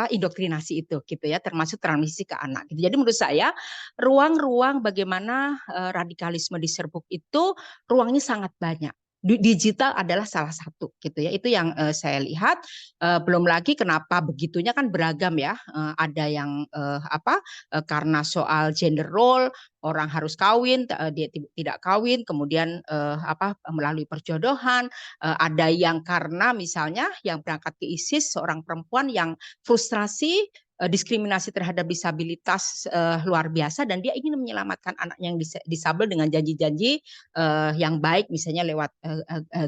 indoktrinasi itu gitu ya, termasuk transmisi ke anak gitu. Jadi menurut saya ruang-ruang bagaimana radikalisme diserbuk itu ruangnya sangat banyak. Digital adalah salah satu gitu ya, itu yang saya lihat. Belum lagi kenapa begitunya kan beragam ya, ada yang karena soal gender role, orang harus kawin, dia tidak kawin, kemudian melalui perjodohan, ada yang karena misalnya yang berangkat ke ISIS seorang perempuan yang frustrasi diskriminasi terhadap disabilitas luar biasa, dan dia ingin menyelamatkan anaknya yang disabel dengan janji-janji yang baik, misalnya lewat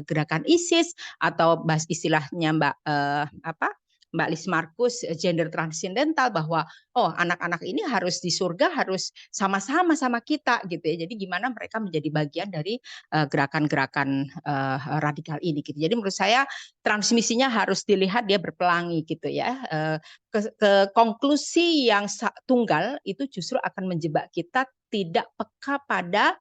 gerakan ISIS atau bahas istilahnya Mbak Lis Markus gender transidental, bahwa anak-anak ini harus di surga harus sama-sama sama kita gitu ya. Jadi gimana mereka menjadi bagian dari gerakan-gerakan radikal ini gitu. Jadi menurut saya transmisinya harus dilihat dia berpelangi gitu ya. Ke konklusi yang tunggal itu justru akan menjebak kita tidak peka pada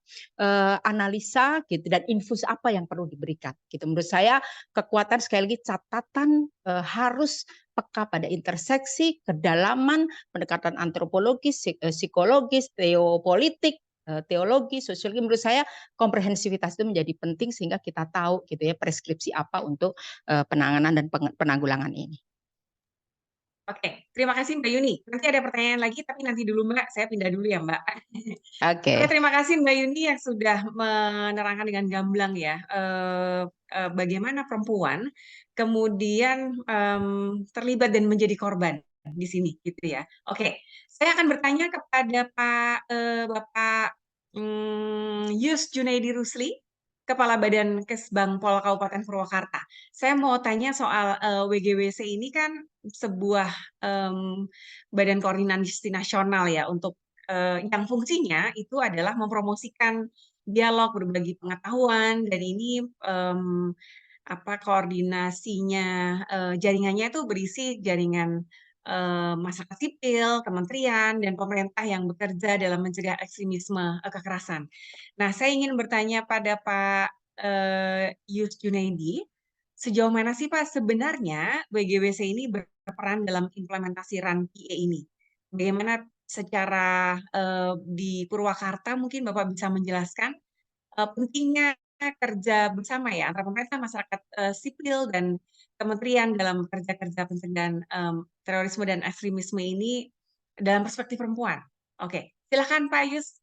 analisa gitu dan infus apa yang perlu diberikan gitu. Menurut saya kekuatan, sekali lagi catatan, harus peka pada interseksi, kedalaman, pendekatan antropologis, psikologis, teopolitik, teologi, sosiologi. Menurut saya komprehensivitas itu menjadi penting sehingga kita tahu gitu ya preskripsi apa untuk penanganan dan penanggulangan ini. Oke, terima kasih Mbak Yuni. Nanti ada pertanyaan lagi, tapi nanti dulu Mbak, saya pindah dulu ya Mbak. Oke. Oke, terima kasih Mbak Yuni yang sudah menerangkan dengan gamblang ya bagaimana perempuan kemudian terlibat dan menjadi korban di sini gitu ya. Oke, saya akan bertanya kepada Bapak Yus Junaidi Rusli, Kepala Badan Kesbangpol Kabupaten Purwakarta. Saya mau tanya soal WGWC ini kan sebuah badan koordinasi nasional ya untuk yang fungsinya itu adalah mempromosikan dialog, berbagi pengetahuan, dan ini koordinasinya jaringannya itu berisi jaringan masyarakat sipil, kementerian, dan pemerintah yang bekerja dalam mencegah ekstremisme kekerasan. Nah, saya ingin bertanya pada Pak Yus Junaidi, sejauh mana sih Pak sebenarnya WGWC ini berperan dalam implementasi RAN PA ini? Bagaimana secara di Purwakarta mungkin Bapak bisa menjelaskan pentingnya kerja bersama ya antara pemerintah, masyarakat sipil, dan kementerian dalam kerja-kerja pencegahan terorisme dan ekstremisme ini dalam perspektif perempuan. Oke, silakan Pak Yus.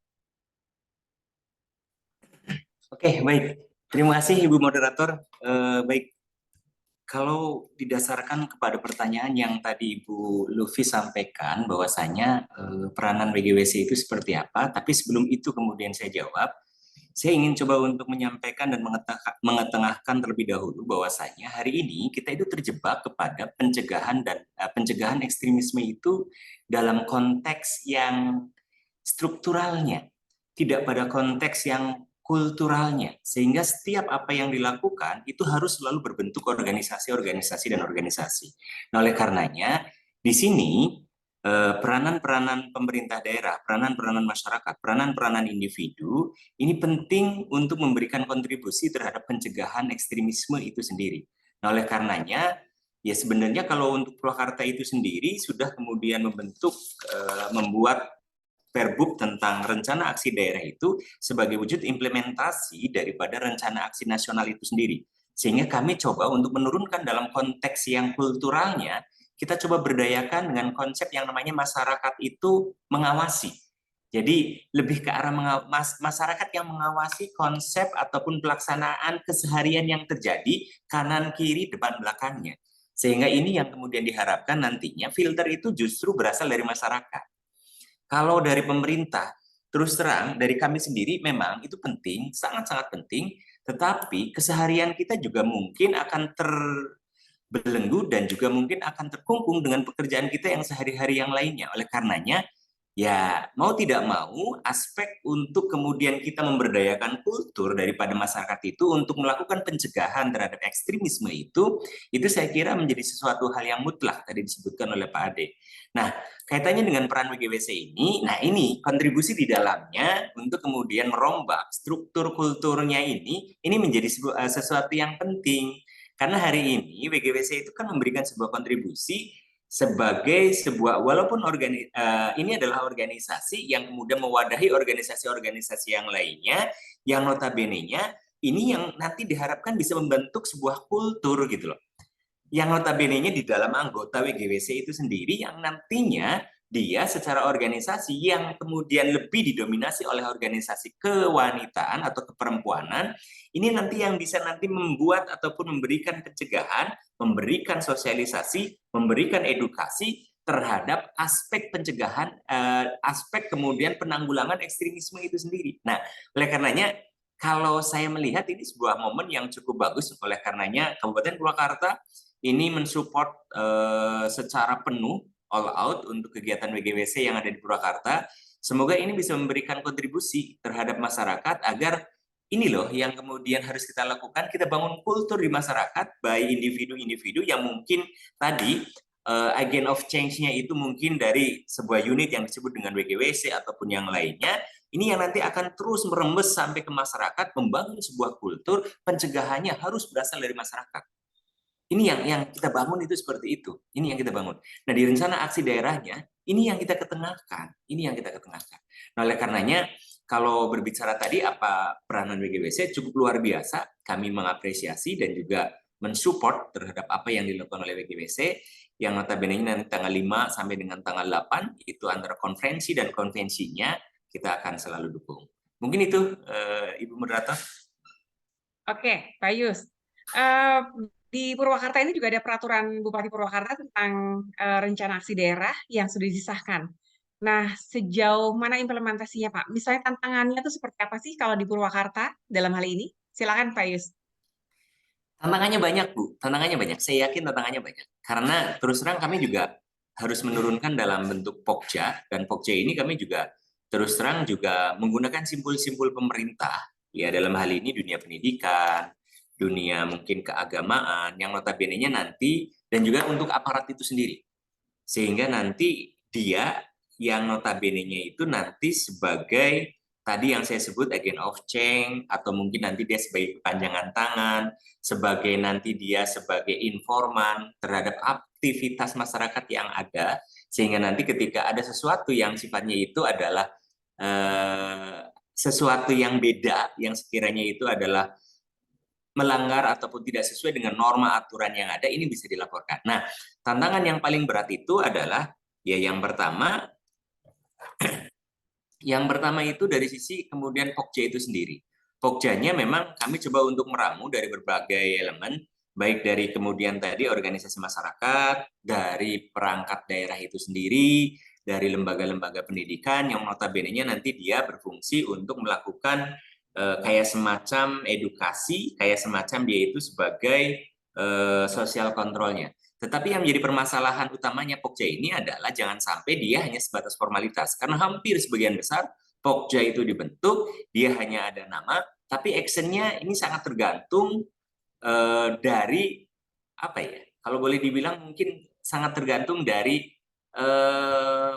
Oke, baik. Terima kasih Ibu Moderator. Baik, kalau didasarkan kepada pertanyaan yang tadi Ibu Luffy sampaikan bahwasanya peranan WGWC itu seperti apa, tapi sebelum itu kemudian saya jawab, saya ingin coba untuk menyampaikan dan mengetengahkan terlebih dahulu bahwasanya hari ini kita itu terjebak kepada pencegahan ekstremisme itu dalam konteks yang strukturalnya, tidak pada konteks yang kulturalnya, sehingga setiap apa yang dilakukan itu harus selalu berbentuk organisasi dan organisasi. Nah, oleh karenanya di sini peranan-peranan pemerintah daerah, peranan-peranan masyarakat, peranan-peranan individu ini penting untuk memberikan kontribusi terhadap pencegahan ekstremisme itu sendiri. Nah, oleh karenanya ya sebenarnya kalau untuk Purwakarta itu sendiri sudah kemudian membuat Perbub tentang rencana aksi daerah itu sebagai wujud implementasi daripada rencana aksi nasional itu sendiri. Sehingga kami coba untuk menurunkan dalam konteks yang kulturalnya, kita coba berdayakan dengan konsep yang namanya masyarakat itu mengawasi. Jadi lebih ke arah masyarakat yang mengawasi konsep ataupun pelaksanaan keseharian yang terjadi kanan, kiri, depan, belakangnya. Sehingga ini yang kemudian diharapkan nantinya filter itu justru berasal dari masyarakat. Kalau dari pemerintah, terus terang dari kami sendiri memang itu penting, sangat-sangat penting, tetapi keseharian kita juga mungkin akan terbelenggu dan juga mungkin akan terkungkung dengan pekerjaan kita yang sehari-hari yang lainnya. Oleh karenanya, ya mau tidak mau aspek untuk kemudian kita memberdayakan kultur daripada masyarakat itu untuk melakukan pencegahan terhadap ekstremisme itu saya kira menjadi sesuatu hal yang mutlak tadi disebutkan oleh Pak Ade. Nah, kaitannya dengan peran WGWC ini, nah ini kontribusi di dalamnya untuk kemudian merombak struktur kulturnya ini menjadi sesuatu yang penting. Karena hari ini WGWC itu kan memberikan sebuah kontribusi sebagai sebuah, walaupun ini adalah organisasi yang kemudian mewadahi organisasi-organisasi yang lainnya, yang notabene-nya ini yang nanti diharapkan bisa membentuk sebuah kultur gitu loh. Yang notabene-nya di dalam anggota WGWC itu sendiri yang nantinya dia secara organisasi yang kemudian lebih didominasi oleh organisasi kewanitaan atau keperempuanan, ini nanti yang bisa nanti membuat ataupun memberikan pencegahan, memberikan sosialisasi, memberikan edukasi terhadap aspek pencegahan, aspek kemudian penanggulangan ekstremisme itu sendiri. Nah, oleh karenanya kalau saya melihat ini sebuah momen yang cukup bagus, oleh karenanya Kabupaten Purwakarta ini mensupport secara penuh all out untuk kegiatan WGWC yang ada di Purwakarta. Semoga ini bisa memberikan kontribusi terhadap masyarakat agar ini loh yang kemudian harus kita lakukan, kita bangun kultur di masyarakat by individu-individu yang mungkin tadi agent of change-nya itu mungkin dari sebuah unit yang disebut dengan WGWC ataupun yang lainnya, ini yang nanti akan terus merembes sampai ke masyarakat, membangun sebuah kultur, pencegahannya harus berasal dari masyarakat. Ini yang kita bangun itu seperti itu. Ini yang kita bangun. Nah, di rencana aksi daerahnya, ini yang kita ketengahkan. Ini yang kita ketengahkan. Nah, oleh karenanya, kalau berbicara tadi apa peranan WGWC cukup luar biasa, kami mengapresiasi dan juga mensupport terhadap apa yang dilakukan oleh WGWC, yang notabene nanti tanggal 5 sampai dengan tanggal 8, itu antara konferensi dan konvensinya, kita akan selalu dukung. Mungkin itu, Ibu Moderator. Oke, Pak Yus. Di Purwakarta ini juga ada peraturan Bupati Purwakarta tentang rencana aksi daerah yang sudah disahkan. Nah, sejauh mana implementasinya, Pak? Misalnya tantangannya itu seperti apa sih kalau di Purwakarta dalam hal ini? Silakan, Pak Yus. Tantangannya banyak, Bu. Tantangannya banyak. Saya yakin tantangannya banyak. Karena terus terang kami juga harus menurunkan dalam bentuk Pokja, dan Pokja ini kami juga terus terang juga menggunakan simbol-simbol pemerintah. Ya, dalam hal ini dunia pendidikan, dunia mungkin keagamaan, yang notabene-nya nanti, dan juga untuk aparat itu sendiri. Sehingga nanti dia yang notabene-nya itu nanti sebagai tadi yang saya sebut agent of change, atau mungkin nanti dia sebagai kepanjangan tangan, sebagai nanti dia sebagai informan terhadap aktivitas masyarakat yang ada, sehingga nanti ketika ada sesuatu yang sifatnya itu adalah sesuatu yang beda, yang sekiranya itu adalah melanggar ataupun tidak sesuai dengan norma aturan yang ada, ini bisa dilaporkan. Nah, tantangan yang paling berat itu adalah, ya yang pertama itu dari sisi kemudian Pokja itu sendiri. Pokjanya memang kami coba untuk meramu dari berbagai elemen, baik dari kemudian tadi organisasi masyarakat, dari perangkat daerah itu sendiri, dari lembaga-lembaga pendidikan yang notabene-nya nanti dia berfungsi untuk melakukan kayak semacam edukasi, kayak semacam dia itu sebagai sosial kontrolnya. Tetapi yang menjadi permasalahan utamanya Pokja ini adalah jangan sampai dia hanya sebatas formalitas. Karena hampir sebagian besar Pokja itu dibentuk, dia hanya ada nama, tapi actionnya ini sangat tergantung dari, apa ya, kalau boleh dibilang mungkin sangat tergantung dari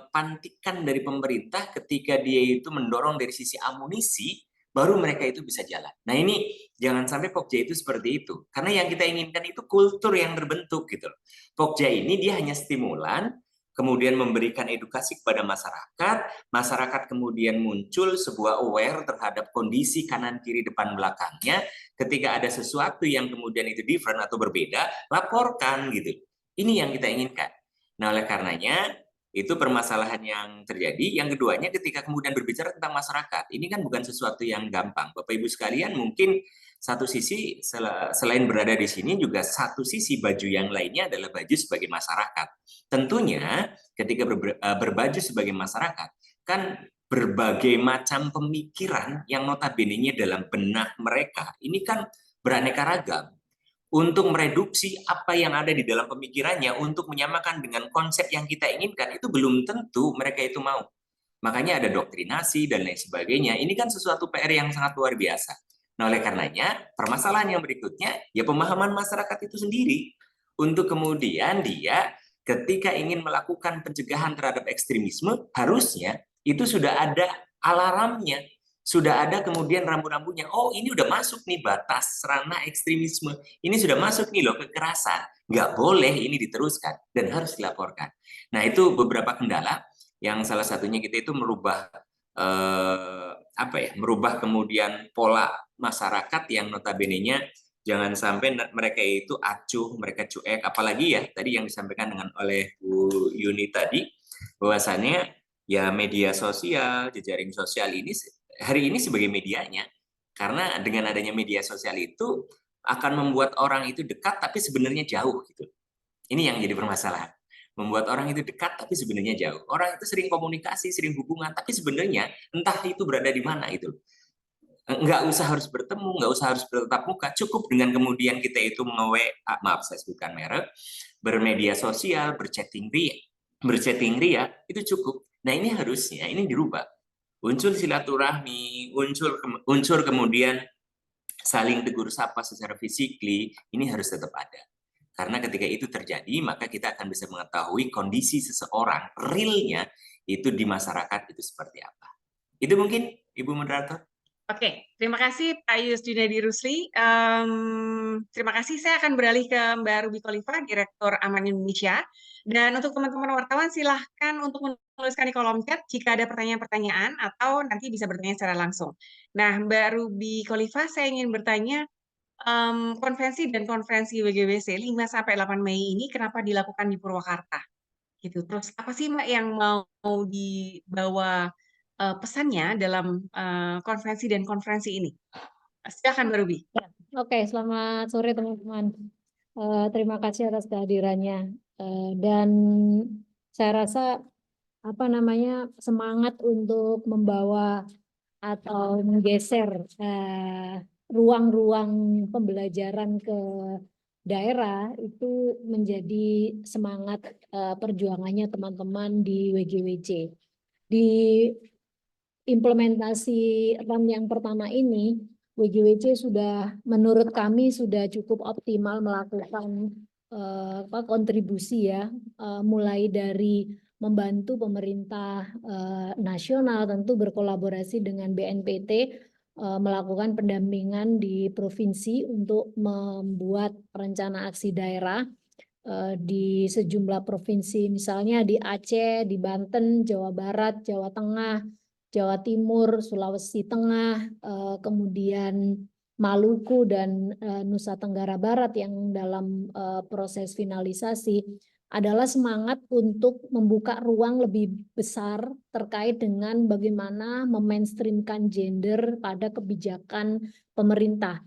pantikan dari pemerintah ketika dia itu mendorong dari sisi amunisi, baru mereka itu bisa jalan. Nah ini jangan sampai Pokja itu seperti itu. Karena yang kita inginkan itu kultur yang terbentuk gitu. Pokja ini dia hanya stimulan, kemudian memberikan edukasi kepada masyarakat kemudian muncul sebuah aware terhadap kondisi kanan kiri depan belakangnya, ketika ada sesuatu yang kemudian itu different atau berbeda, laporkan gitu. Ini yang kita inginkan. Nah oleh karenanya, itu permasalahan yang terjadi. Yang keduanya ketika kemudian berbicara tentang masyarakat, ini kan bukan sesuatu yang gampang. Bapak Ibu sekalian, mungkin satu sisi selain berada di sini juga satu sisi baju yang lainnya adalah baju sebagai masyarakat. Tentunya ketika berbaju sebagai masyarakat, kan berbagai macam pemikiran yang notabene-nya dalam benak mereka, ini kan beraneka ragam. Untuk mereduksi apa yang ada di dalam pemikirannya untuk menyamakan dengan konsep yang kita inginkan, itu belum tentu mereka itu mau. Makanya ada doktrinasi dan lain sebagainya. Ini kan sesuatu PR yang sangat luar biasa. Nah, oleh karenanya, permasalahan yang berikutnya, ya pemahaman masyarakat itu sendiri. Untuk kemudian dia ketika ingin melakukan pencegahan terhadap ekstremisme, harusnya itu sudah ada alarmnya. Sudah ada kemudian rambu-rambunya. Oh, ini udah masuk nih batas ranah ekstremisme. Ini sudah masuk nih loh kekerasan. Nggak boleh ini diteruskan dan harus dilaporkan. Nah, itu beberapa kendala yang salah satunya kita itu merubah merubah kemudian pola masyarakat yang notabene-nya jangan sampai mereka itu acuh, mereka cuek, apalagi ya tadi yang disampaikan oleh Bu Yuni tadi, bahwasannya ya media sosial, jejaring sosial ini hari ini sebagai medianya, karena dengan adanya media sosial itu akan membuat orang itu dekat tapi sebenarnya jauh gitu. Ini yang jadi permasalahan. Membuat orang itu dekat tapi sebenarnya jauh. Orang itu sering komunikasi, sering hubungan, tapi sebenarnya entah itu berada di mana itu. Nggak usah harus bertemu, nggak usah harus bertatap muka, cukup dengan kemudian kita itu maaf saya sebutkan merek, bermedia sosial, berchatting ria, itu cukup. Nah ini harusnya, ini dirubah. Unsur silaturahmi, unsur kemudian saling tegur sapa secara fisikly, ini harus tetap ada. Karena ketika itu terjadi, maka kita akan bisa mengetahui kondisi seseorang, realnya itu di masyarakat itu seperti apa. Itu mungkin, Ibu Moderator. Oke, terima kasih Pak Yus Junedi Rusli. Terima kasih, saya akan beralih ke Mbak Ruby Khalifa, Direktur Aman Indonesia. Dan untuk teman-teman wartawan, silahkan untuk tuliskan di kolom chat jika ada pertanyaan-pertanyaan atau nanti bisa bertanya secara langsung. Nah, Mbak Ruby Khalifa, saya ingin bertanya, konvensi dan konferensi WGWC 5-8 Mei ini kenapa dilakukan di Purwakarta? Gitu. Terus apa sih Mbak yang mau dibawa pesannya dalam konferensi dan konferensi ini? Silakan Mbak Ruby. Oke, selamat sore teman-teman. Terima kasih atas kehadirannya. Dan saya rasa semangat untuk membawa atau menggeser ruang-ruang pembelajaran ke daerah itu menjadi semangat perjuangannya teman-teman di WGWC. Di implementasi RAM yang pertama ini, WGWC sudah, menurut kami sudah cukup optimal melakukan kontribusi ya, mulai dari membantu pemerintah nasional tentu berkolaborasi dengan BNPT melakukan pendampingan di provinsi untuk membuat rencana aksi daerah di sejumlah provinsi, misalnya di Aceh, di Banten, Jawa Barat, Jawa Tengah, Jawa Timur, Sulawesi Tengah, kemudian Maluku dan Nusa Tenggara Barat yang dalam proses finalisasi, adalah semangat untuk membuka ruang lebih besar terkait dengan bagaimana memainstreamkan gender pada kebijakan pemerintah.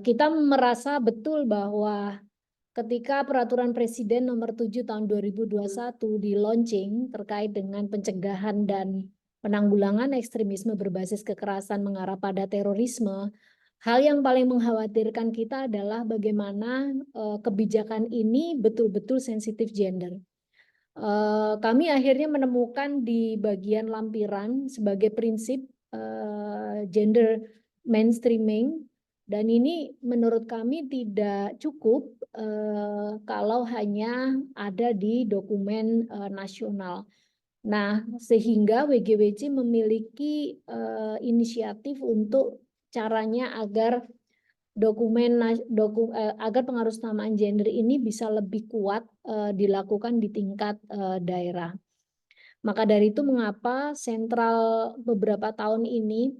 Kita merasa betul bahwa ketika Peraturan Presiden Nomor 7 Tahun 2021 di launching terkait dengan pencegahan dan penanggulangan ekstremisme berbasis kekerasan mengarah pada terorisme, hal yang paling mengkhawatirkan kita adalah bagaimana kebijakan ini betul-betul sensitif gender. Kami akhirnya menemukan di bagian lampiran sebagai prinsip gender mainstreaming, dan ini menurut kami tidak cukup kalau hanya ada di dokumen nasional. Nah, sehingga WGWC memiliki inisiatif untuk caranya agar agar pengarusutamaan gender ini bisa lebih kuat dilakukan di tingkat daerah. Maka dari itu mengapa sentral beberapa tahun ini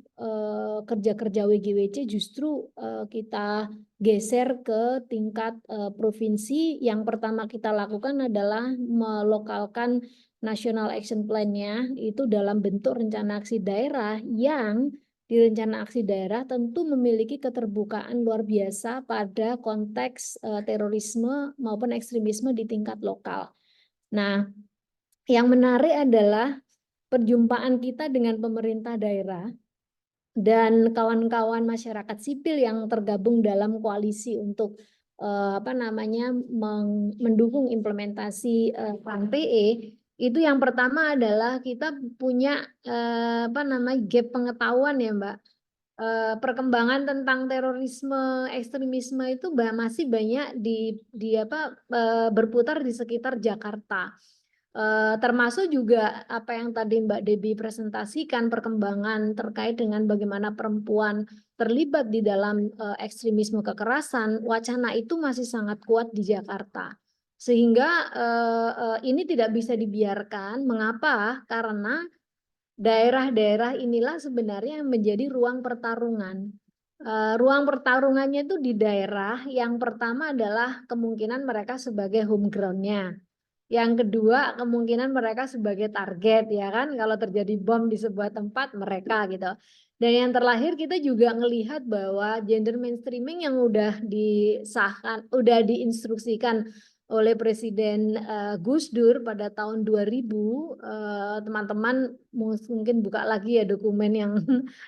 kerja-kerja WGWC justru kita geser ke tingkat provinsi. Yang pertama kita lakukan adalah melokalkan National Action Plan-nya itu dalam bentuk rencana aksi daerah yang di rencana aksi daerah tentu memiliki keterbukaan luar biasa pada konteks terorisme maupun ekstremisme di tingkat lokal. Nah, yang menarik adalah perjumpaan kita dengan pemerintah daerah dan kawan-kawan masyarakat sipil yang tergabung dalam koalisi untuk mendukung implementasi Plan PE. Itu yang pertama adalah kita punya gap pengetahuan ya Mbak. Perkembangan tentang terorisme, ekstremisme itu masih banyak berputar di sekitar Jakarta. Termasuk juga apa yang tadi Mbak Debbie presentasikan, perkembangan terkait dengan bagaimana perempuan terlibat di dalam ekstremisme kekerasan. Wacana itu masih sangat kuat di Jakarta. Sehingga ini tidak bisa dibiarkan. Mengapa? Karena daerah-daerah inilah sebenarnya yang menjadi ruang pertarungan. Ruang pertarungannya itu di daerah. Yang pertama adalah kemungkinan mereka sebagai home ground-nya. Yang kedua kemungkinan mereka sebagai target, ya kan, kalau terjadi bom di sebuah tempat mereka gitu. Dan yang terakhir kita juga melihat bahwa gender mainstreaming yang udah disahkan, udah diinstruksikan oleh Presiden Gus Dur pada tahun 2000, teman-teman mungkin buka lagi ya dokumen yang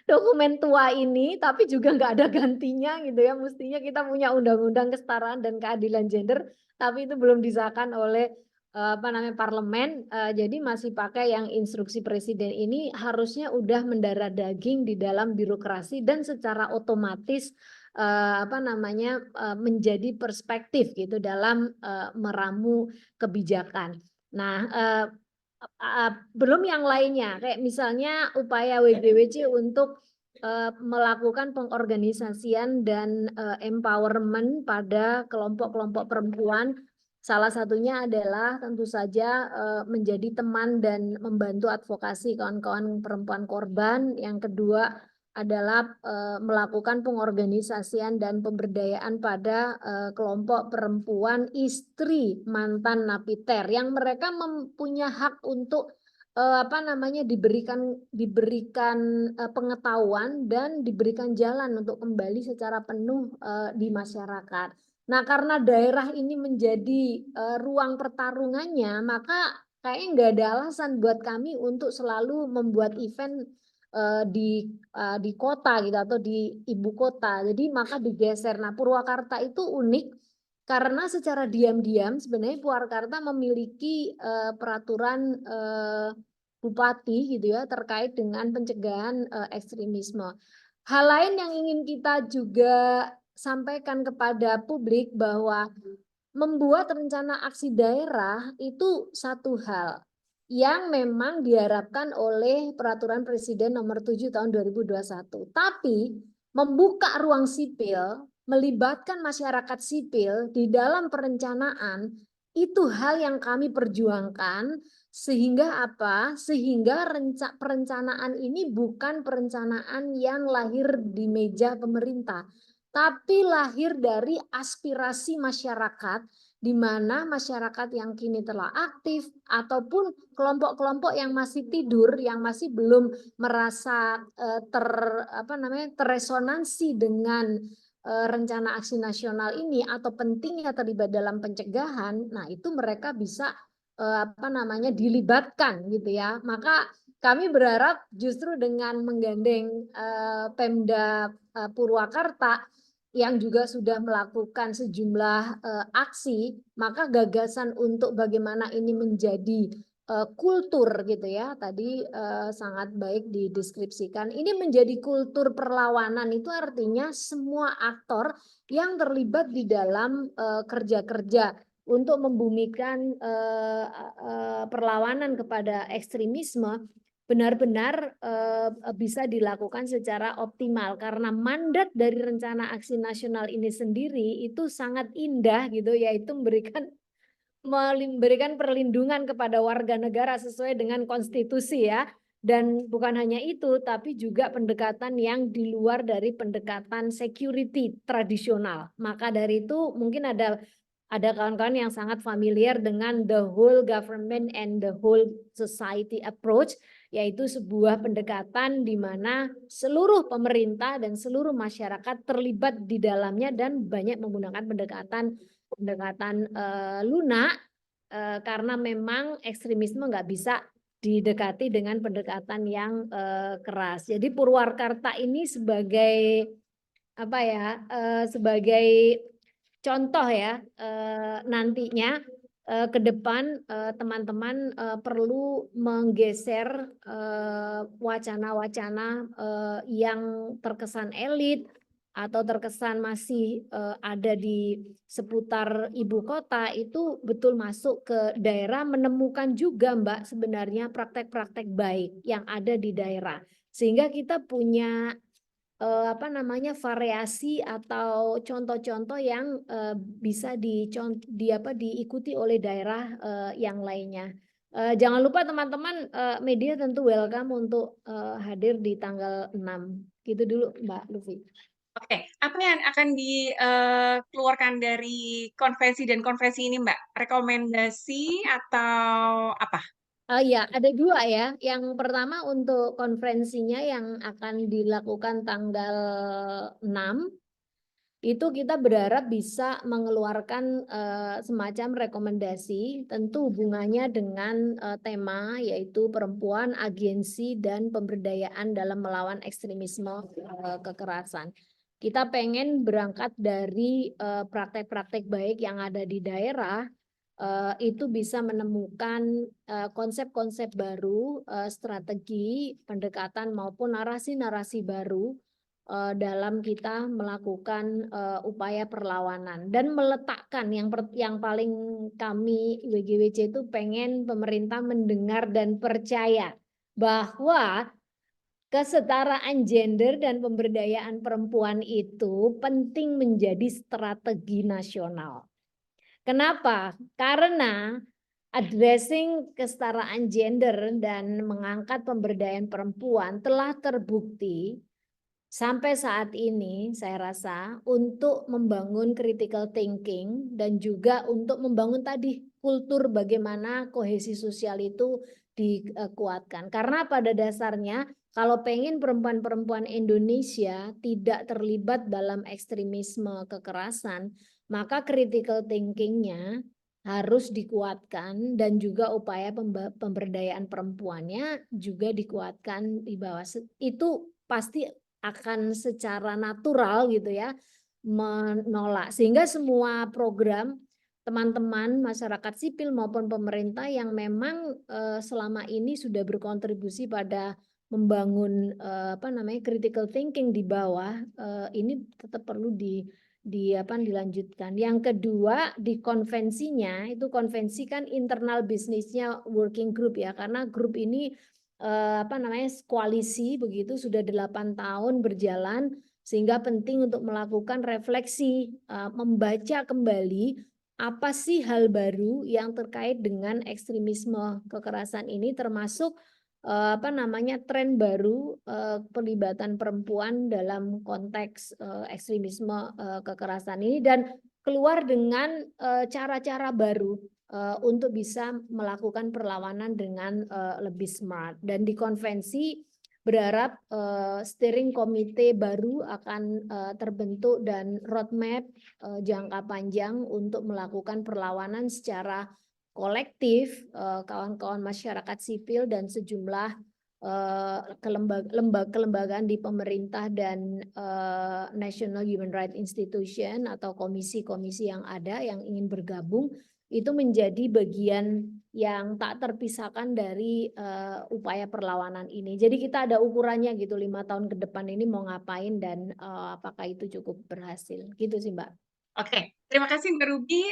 dokumen tua ini, tapi juga nggak ada gantinya gitu ya. Mestinya kita punya undang-undang kesetaraan dan keadilan gender, tapi itu belum disahkan oleh parlemen, jadi masih pakai yang instruksi presiden ini. Harusnya udah mendarah daging di dalam birokrasi dan secara otomatis menjadi perspektif gitu dalam meramu kebijakan. Nah, belum yang lainnya kayak misalnya upaya WGWC untuk melakukan pengorganisasian dan empowerment pada kelompok-kelompok perempuan. Salah satunya adalah tentu saja menjadi teman dan membantu advokasi kawan-kawan perempuan korban. Yang kedua adalah melakukan pengorganisasian dan pemberdayaan pada kelompok perempuan istri mantan napiter yang mereka mempunyai hak untuk diberikan pengetahuan dan diberikan jalan untuk kembali secara penuh di masyarakat. Nah, karena daerah ini menjadi ruang pertarungannya, maka kayaknya nggak ada alasan buat kami untuk selalu membuat event di kota gitu atau di ibu kota. Jadi maka digeser. Nah, Purwakarta itu unik karena secara diam-diam sebenarnya Purwakarta memiliki peraturan bupati gitu ya terkait dengan pencegahan ekstremisme. Hal lain yang ingin kita juga sampaikan kepada publik bahwa membuat rencana aksi daerah itu satu hal yang memang diharapkan oleh Peraturan Presiden Nomor 7 Tahun 2021. Tapi membuka ruang sipil, melibatkan masyarakat sipil di dalam perencanaan itu hal yang kami perjuangkan sehingga apa? Sehingga perencanaan ini bukan perencanaan yang lahir di meja pemerintah, tapi lahir dari aspirasi masyarakat di mana masyarakat yang kini telah aktif ataupun kelompok-kelompok yang masih tidur, yang masih belum merasa terresonansi dengan rencana aksi nasional ini atau pentingnya terlibat dalam pencegahan. Nah, itu mereka bisa dilibatkan gitu ya. Maka kami berharap justru dengan menggandeng Pemda Purwakarta yang juga sudah melakukan sejumlah aksi, maka gagasan untuk bagaimana ini menjadi kultur gitu ya, tadi sangat baik dideskripsikan. Ini menjadi kultur perlawanan itu artinya semua aktor yang terlibat di dalam kerja-kerja untuk membumikan perlawanan kepada ekstremisme benar-benar bisa dilakukan secara optimal karena mandat dari rencana aksi nasional ini sendiri itu sangat indah gitu, yaitu memberikan perlindungan kepada warga negara sesuai dengan konstitusi ya. Dan bukan hanya itu, tapi juga pendekatan yang di luar dari pendekatan security tradisional. Maka dari itu mungkin ada kawan-kawan yang sangat familiar dengan the whole government and the whole society approach, yaitu sebuah pendekatan di mana seluruh pemerintah dan seluruh masyarakat terlibat di dalamnya dan banyak menggunakan pendekatan lunak karena memang ekstremisme nggak bisa didekati dengan pendekatan yang keras. Jadi Purwakarta ini sebagai sebagai contoh ya, nantinya ke depan teman-teman perlu menggeser wacana-wacana yang terkesan elit atau terkesan masih ada di seputar ibu kota itu betul masuk ke daerah, menemukan juga Mbak sebenarnya praktek-praktek baik yang ada di daerah. Sehingga kita punya variasi atau contoh-contoh yang bisa diikuti oleh daerah yang lainnya. Jangan lupa teman-teman media tentu welcome untuk hadir di tanggal 6. Gitu dulu Mbak Lufi. Oke, apa yang akan dikeluarkan dari konferensi dan konferensi ini Mbak? Rekomendasi atau apa? Ya, ada dua ya. Yang pertama untuk konferensinya yang akan dilakukan tanggal 6, itu kita berharap bisa mengeluarkan semacam rekomendasi, tentu hubungannya dengan tema yaitu perempuan, agensi, dan pemberdayaan dalam melawan ekstremisme kekerasan. Kita pengen berangkat dari praktek-praktek baik yang ada di daerah, itu bisa menemukan konsep-konsep baru, strategi, pendekatan maupun narasi-narasi baru dalam kita melakukan upaya perlawanan dan meletakkan yang paling kami WGWC itu pengen pemerintah mendengar dan percaya bahwa kesetaraan gender dan pemberdayaan perempuan itu penting menjadi strategi nasional. Kenapa? Karena addressing kesetaraan gender dan mengangkat pemberdayaan perempuan telah terbukti sampai saat ini, saya rasa, untuk membangun critical thinking dan juga untuk membangun tadi kultur bagaimana kohesi sosial itu dikuatkan. Karena pada dasarnya kalau pengen perempuan-perempuan Indonesia tidak terlibat dalam ekstremisme kekerasan, maka critical thinking-nya harus dikuatkan dan juga upaya pemberdayaan perempuannya juga dikuatkan di bawah. Itu pasti akan secara natural gitu ya menolak, sehingga semua program teman-teman masyarakat sipil maupun pemerintah yang memang selama ini sudah berkontribusi pada membangun critical thinking di bawah, ini tetap perlu dilanjutkan. Yang kedua, di konvensinya, itu konvensi kan internal bisnisnya working group ya, karena grup ini koalisi begitu sudah 8 tahun berjalan, sehingga penting untuk melakukan refleksi, membaca kembali apa sih hal baru yang terkait dengan ekstremisme kekerasan ini, termasuk tren baru pelibatan perempuan dalam konteks ekstremisme kekerasan ini, dan keluar dengan cara-cara baru untuk bisa melakukan perlawanan dengan lebih smart. Dan di konvensi berharap steering komite baru akan terbentuk dan roadmap jangka panjang untuk melakukan perlawanan secara kolektif, kawan-kawan masyarakat sipil dan sejumlah kelembagaan di pemerintah dan National Human Rights Institution atau komisi-komisi yang ada yang ingin bergabung, itu menjadi bagian yang tak terpisahkan dari upaya perlawanan ini. Jadi kita ada ukurannya gitu, 5 tahun ke depan ini mau ngapain dan apakah itu cukup berhasil. Gitu sih Mbak. Oke, terima kasih Mbak Ruby.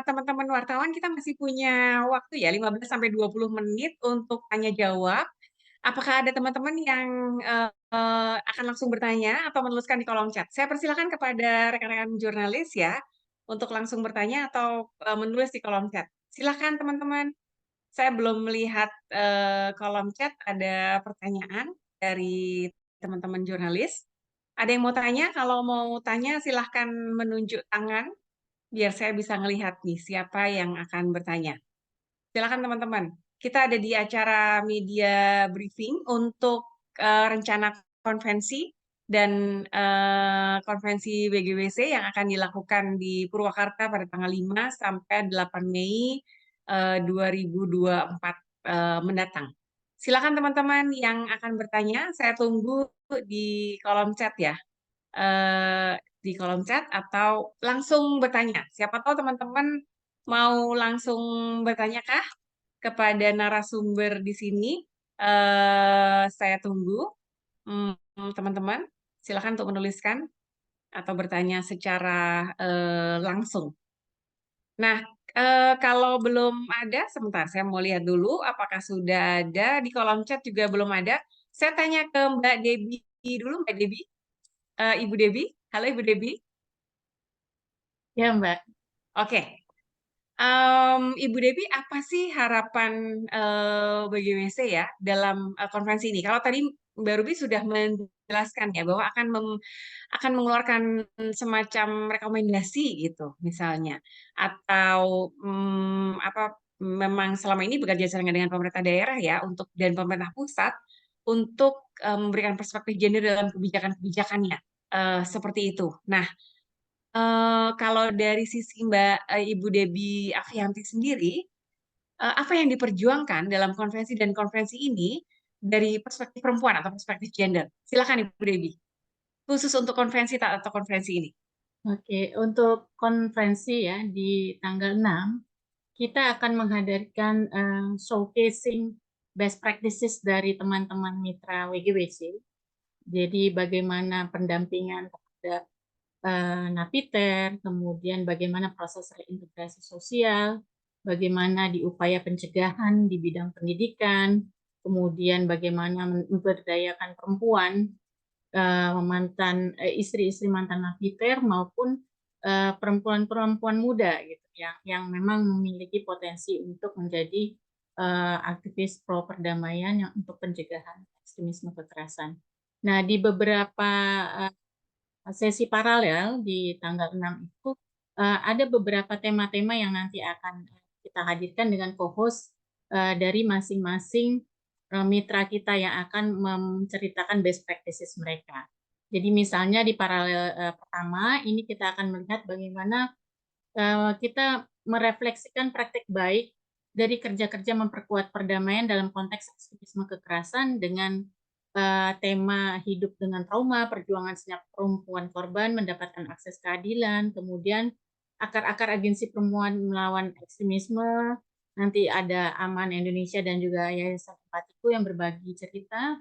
Teman-teman wartawan, kita masih punya waktu ya 15-20 menit untuk tanya jawab. Apakah ada teman-teman yang akan langsung bertanya atau menuliskan di kolom chat? Saya persilakan kepada rekan-rekan jurnalis ya untuk langsung bertanya atau menulis di kolom chat. Silakan teman-teman. Saya belum melihat kolom chat ada pertanyaan dari teman-teman jurnalis. Ada yang mau tanya? Kalau mau tanya silahkan menunjuk tangan biar saya bisa ngelihat nih siapa yang akan bertanya. Silakan teman-teman. Kita ada di acara media briefing untuk rencana konvensi dan konvensi WGWC yang akan dilakukan di Purwakarta pada tanggal 5 sampai 8 Mei 2024 mendatang. Silakan teman-teman yang akan bertanya, saya tunggu di kolom chat ya. Di kolom chat atau langsung bertanya. Siapa tahu teman-teman mau langsung bertanya kah kepada narasumber di sini? Saya tunggu. Teman-teman, silakan untuk menuliskan atau bertanya secara langsung. Nah, kalau belum ada, sebentar, saya mau lihat dulu apakah sudah ada. Di kolom chat juga belum ada. Saya tanya ke Mbak Debbie dulu, Mbak Debbie. Ibu Debbie, halo Ibu Debbie. Ya Mbak. Oke. Ibu Debbie, apa sih harapan WGWC ya dalam konferensi ini? Kalau tadi Mbak Ruby sudah menjelaskan ya bahwa akan mengeluarkan semacam rekomendasi gitu misalnya, atau memang selama ini bekerja sama dengan pemerintah daerah ya dan pemerintah pusat untuk memberikan perspektif gender dalam kebijakan-kebijakannya seperti itu. Nah, kalau dari sisi Ibu Debbie Afianti sendiri, apa yang diperjuangkan dalam konvensi dan konferensi ini dari perspektif perempuan atau perspektif gender? Silakan Ibu Debbie, khusus untuk konvensi atau konferensi ini. Oke, untuk konferensi ya di tanggal 6, kita akan menghadirkan showcasing best practices dari teman-teman mitra WGWC. Jadi bagaimana pendampingan terhadap napiter, kemudian bagaimana proses reintegrasi sosial, bagaimana di upaya pencegahan di bidang pendidikan, kemudian bagaimana memberdayakan perempuan, istri-istri mantan napiter maupun perempuan-perempuan muda gitu. yang memang memiliki potensi untuk menjadi aktivis pro perdamaian yang untuk pencegahan ekstremisme kekerasan. Nah, di beberapa sesi paralel di tanggal 6 itu ada beberapa tema-tema yang nanti akan kita hadirkan dengan co-host dari masing-masing mitra kita yang akan menceritakan best practices mereka. Jadi misalnya di paralel pertama ini kita akan melihat bagaimana kita merefleksikan praktik baik dari kerja-kerja memperkuat perdamaian dalam konteks ekstremisme kekerasan dengan tema hidup dengan trauma, perjuangan senyap perempuan korban mendapatkan akses keadilan, kemudian akar-akar agensi perempuan melawan ekstremisme, nanti ada Aman Indonesia dan juga Yayasan Empatiku yang berbagi cerita,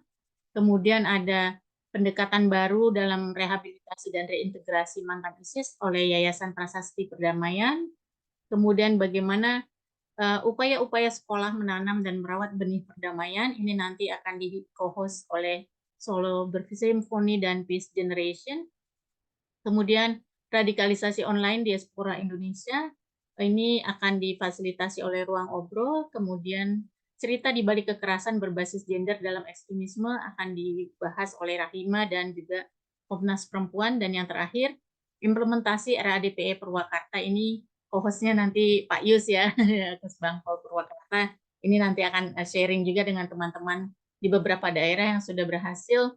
kemudian ada pendekatan baru dalam rehabilitasi dan reintegrasi mantan ISIS oleh Yayasan Prasasti Perdamaian, kemudian bagaimana upaya-upaya sekolah menanam dan merawat benih perdamaian ini nanti akan di co-host oleh Solo Bersimfoni dan Peace Generation. Kemudian radikalisasi online diaspora Indonesia ini akan difasilitasi oleh Ruang Obrol. Kemudian cerita di balik kekerasan berbasis gender dalam ekstremisme akan dibahas oleh Rahima dan juga Komnas Perempuan. Dan yang terakhir implementasi RADPE Purwakarta ini co-hostnya nanti Pak Yus ya, Kesbangpol Purwakarta. Ini nanti akan sharing juga dengan teman-teman di beberapa daerah yang sudah berhasil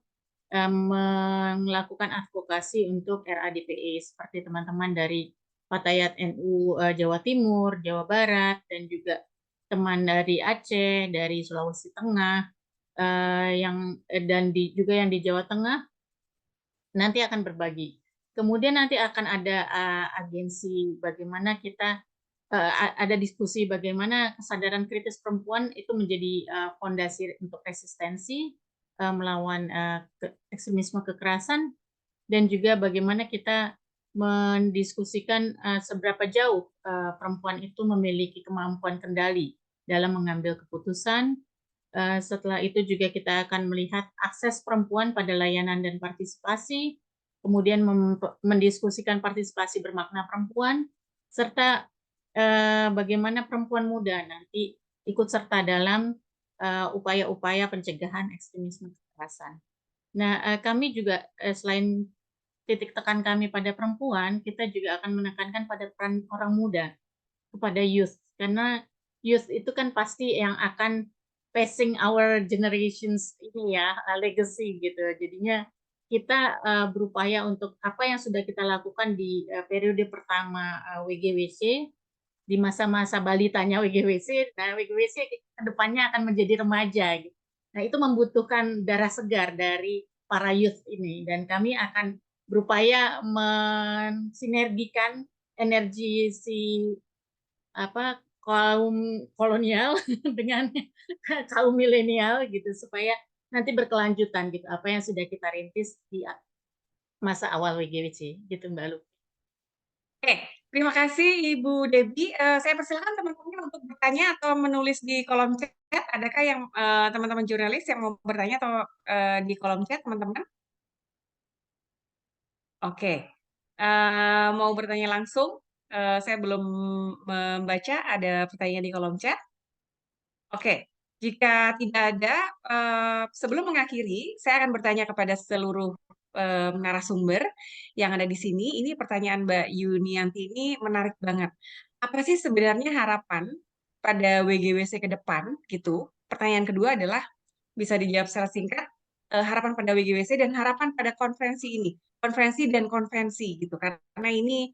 melakukan advokasi untuk RADPE, seperti teman-teman dari Fatayat NU Jawa Timur, Jawa Barat, dan juga teman dari Aceh, dari Sulawesi Tengah, juga yang di Jawa Tengah nanti akan berbagi. Kemudian nanti akan ada agensi bagaimana kita ada diskusi bagaimana kesadaran kritis perempuan itu menjadi fondasi untuk resistensi melawan ekstremisme kekerasan, dan juga bagaimana kita mendiskusikan seberapa jauh perempuan itu memiliki kemampuan kendali dalam mengambil keputusan. Setelah itu juga kita akan melihat akses perempuan pada layanan dan partisipasi, kemudian mendiskusikan partisipasi bermakna perempuan, serta bagaimana perempuan muda nanti ikut serta dalam upaya-upaya pencegahan ekstremisme kekerasan. Nah, kami juga selain titik tekan kami pada perempuan, kita juga akan menekankan pada peran orang muda, kepada youth, karena youth itu kan pasti yang akan passing our generations ini ya, legacy gitu. Jadinya kita berupaya untuk apa yang sudah kita lakukan di periode pertama WGWC, di masa-masa balitanya WGWC, nah WGWC kedepannya akan menjadi remaja. Gitu. Nah itu membutuhkan darah segar dari para youth ini, dan kami akan berupaya mensinergikan energi si kaum kolonial dengan kaum milenial gitu, supaya nanti berkelanjutan gitu apa yang sudah kita rintis di masa awal WGWC gitu Mbak Lu. Oke, terima kasih Ibu Debbie. Saya persilakan teman-teman untuk bertanya atau menulis di kolom chat. Adakah yang teman-teman jurnalis yang mau bertanya atau di kolom chat, teman-teman? Oke, mau bertanya langsung? Saya belum membaca ada pertanyaan di kolom chat. Oke, jika tidak ada, sebelum mengakhiri, saya akan bertanya kepada seluruh narasumber yang ada di sini. Ini pertanyaan Mbak Yunianti ini menarik banget. Apa sih sebenarnya harapan pada WGWC ke depan gitu? Pertanyaan kedua adalah bisa dijawab secara singkat, harapan pada WGWC dan harapan pada konferensi ini, konferensi dan konvensi gitu, karena ini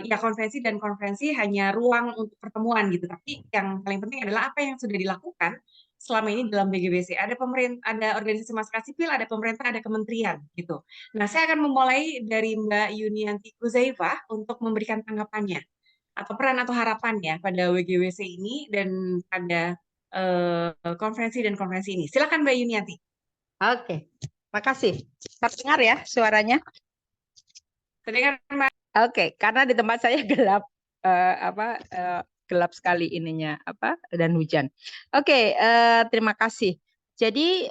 ya konferensi dan konferensi hanya ruang untuk pertemuan gitu, tapi yang paling penting adalah apa yang sudah dilakukan selama ini dalam WGWC. Ada pemerintah, ada organisasi masyarakat sipil, ada pemerintah, ada kementerian gitu. Nah, saya akan memulai dari Mbak Yunianti Guzaifah untuk memberikan tanggapannya atau peran atau harapannya pada WGWC ini dan pada konferensi dan konferensi ini. Silakan Mbak Yunianti. Oke, makasih. Terdengar ya suaranya? Terdengar Mbak. Oke, karena di tempat saya gelap, gelap sekali ininya dan hujan. Oke, terima kasih. Jadi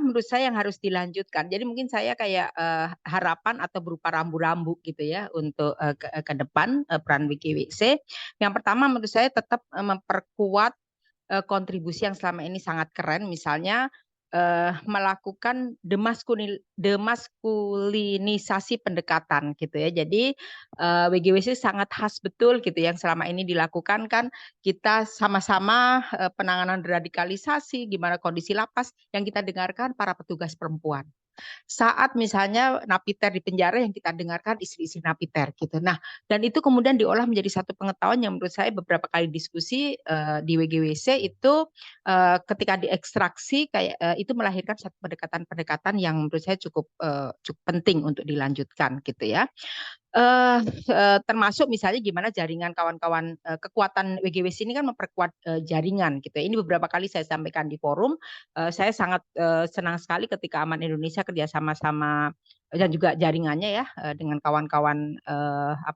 menurut saya yang harus dilanjutkan. Jadi mungkin saya kayak harapan atau berupa rambu-rambu gitu ya untuk ke depan peran WGWC. Yang pertama menurut saya tetap memperkuat kontribusi yang selama ini sangat keren, misalnya melakukan demaskulinisasi pendekatan gitu ya. Jadi WGWC sangat khas betul gitu yang selama ini dilakukan kan, kita sama-sama penanganan radikalisasi, gimana kondisi lapas, yang kita dengarkan para petugas perempuan. Saat misalnya napiter di penjara, yang kita dengarkan istri-istri napiter gitu. Nah, dan itu kemudian diolah menjadi satu pengetahuan yang menurut saya beberapa kali diskusi di WGWC itu ketika diekstraksi kayak itu melahirkan satu pendekatan-pendekatan yang menurut saya cukup penting untuk dilanjutkan gitu ya. Termasuk misalnya gimana jaringan kawan-kawan kekuatan WGWC ini kan memperkuat jaringan gitu ya. Ini beberapa kali saya sampaikan di forum. Saya sangat senang sekali ketika Aman Indonesia kerjasama sama dan juga jaringannya ya dengan kawan-kawan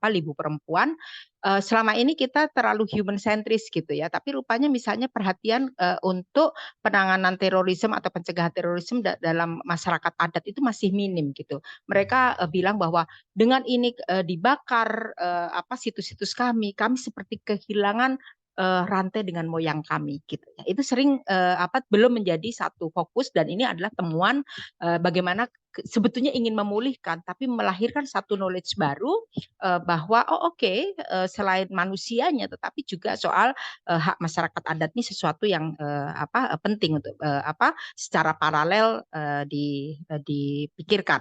Libu Perempuan. Selama ini kita terlalu human centris gitu ya, tapi rupanya misalnya perhatian untuk penanganan terorisme atau pencegahan terorisme dalam masyarakat adat itu masih minim gitu. Mereka bilang bahwa dengan ini dibakar situs-situs kami seperti kehilangan rantai dengan moyang kami gitu ya. Itu sering belum menjadi satu fokus, dan ini adalah temuan bagaimana sebetulnya ingin memulihkan tapi melahirkan satu knowledge baru bahwa selain manusianya tetapi juga soal hak masyarakat adat ini sesuatu yang penting untuk secara paralel dipikirkan.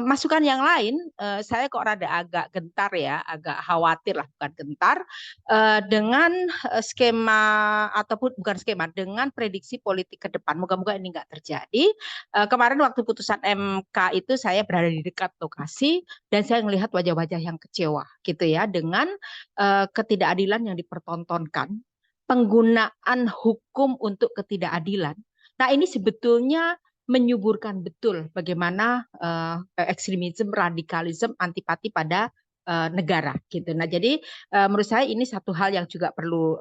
Masukan yang lain, saya kok rada agak gentar ya, agak khawatir lah, bukan gentar, dengan skema ataupun bukan skema, dengan prediksi politik ke depan. Moga-moga ini nggak terjadi. Kemarin waktu putusan MK itu saya berada di dekat lokasi dan saya melihat wajah-wajah yang kecewa gitu ya dengan ketidakadilan yang dipertontonkan, penggunaan hukum untuk ketidakadilan. Nah, ini sebetulnya menyuburkan betul bagaimana ekstremisme, radikalisme, antipati pada negara gitu. Nah, jadi menurut saya ini satu hal yang juga perlu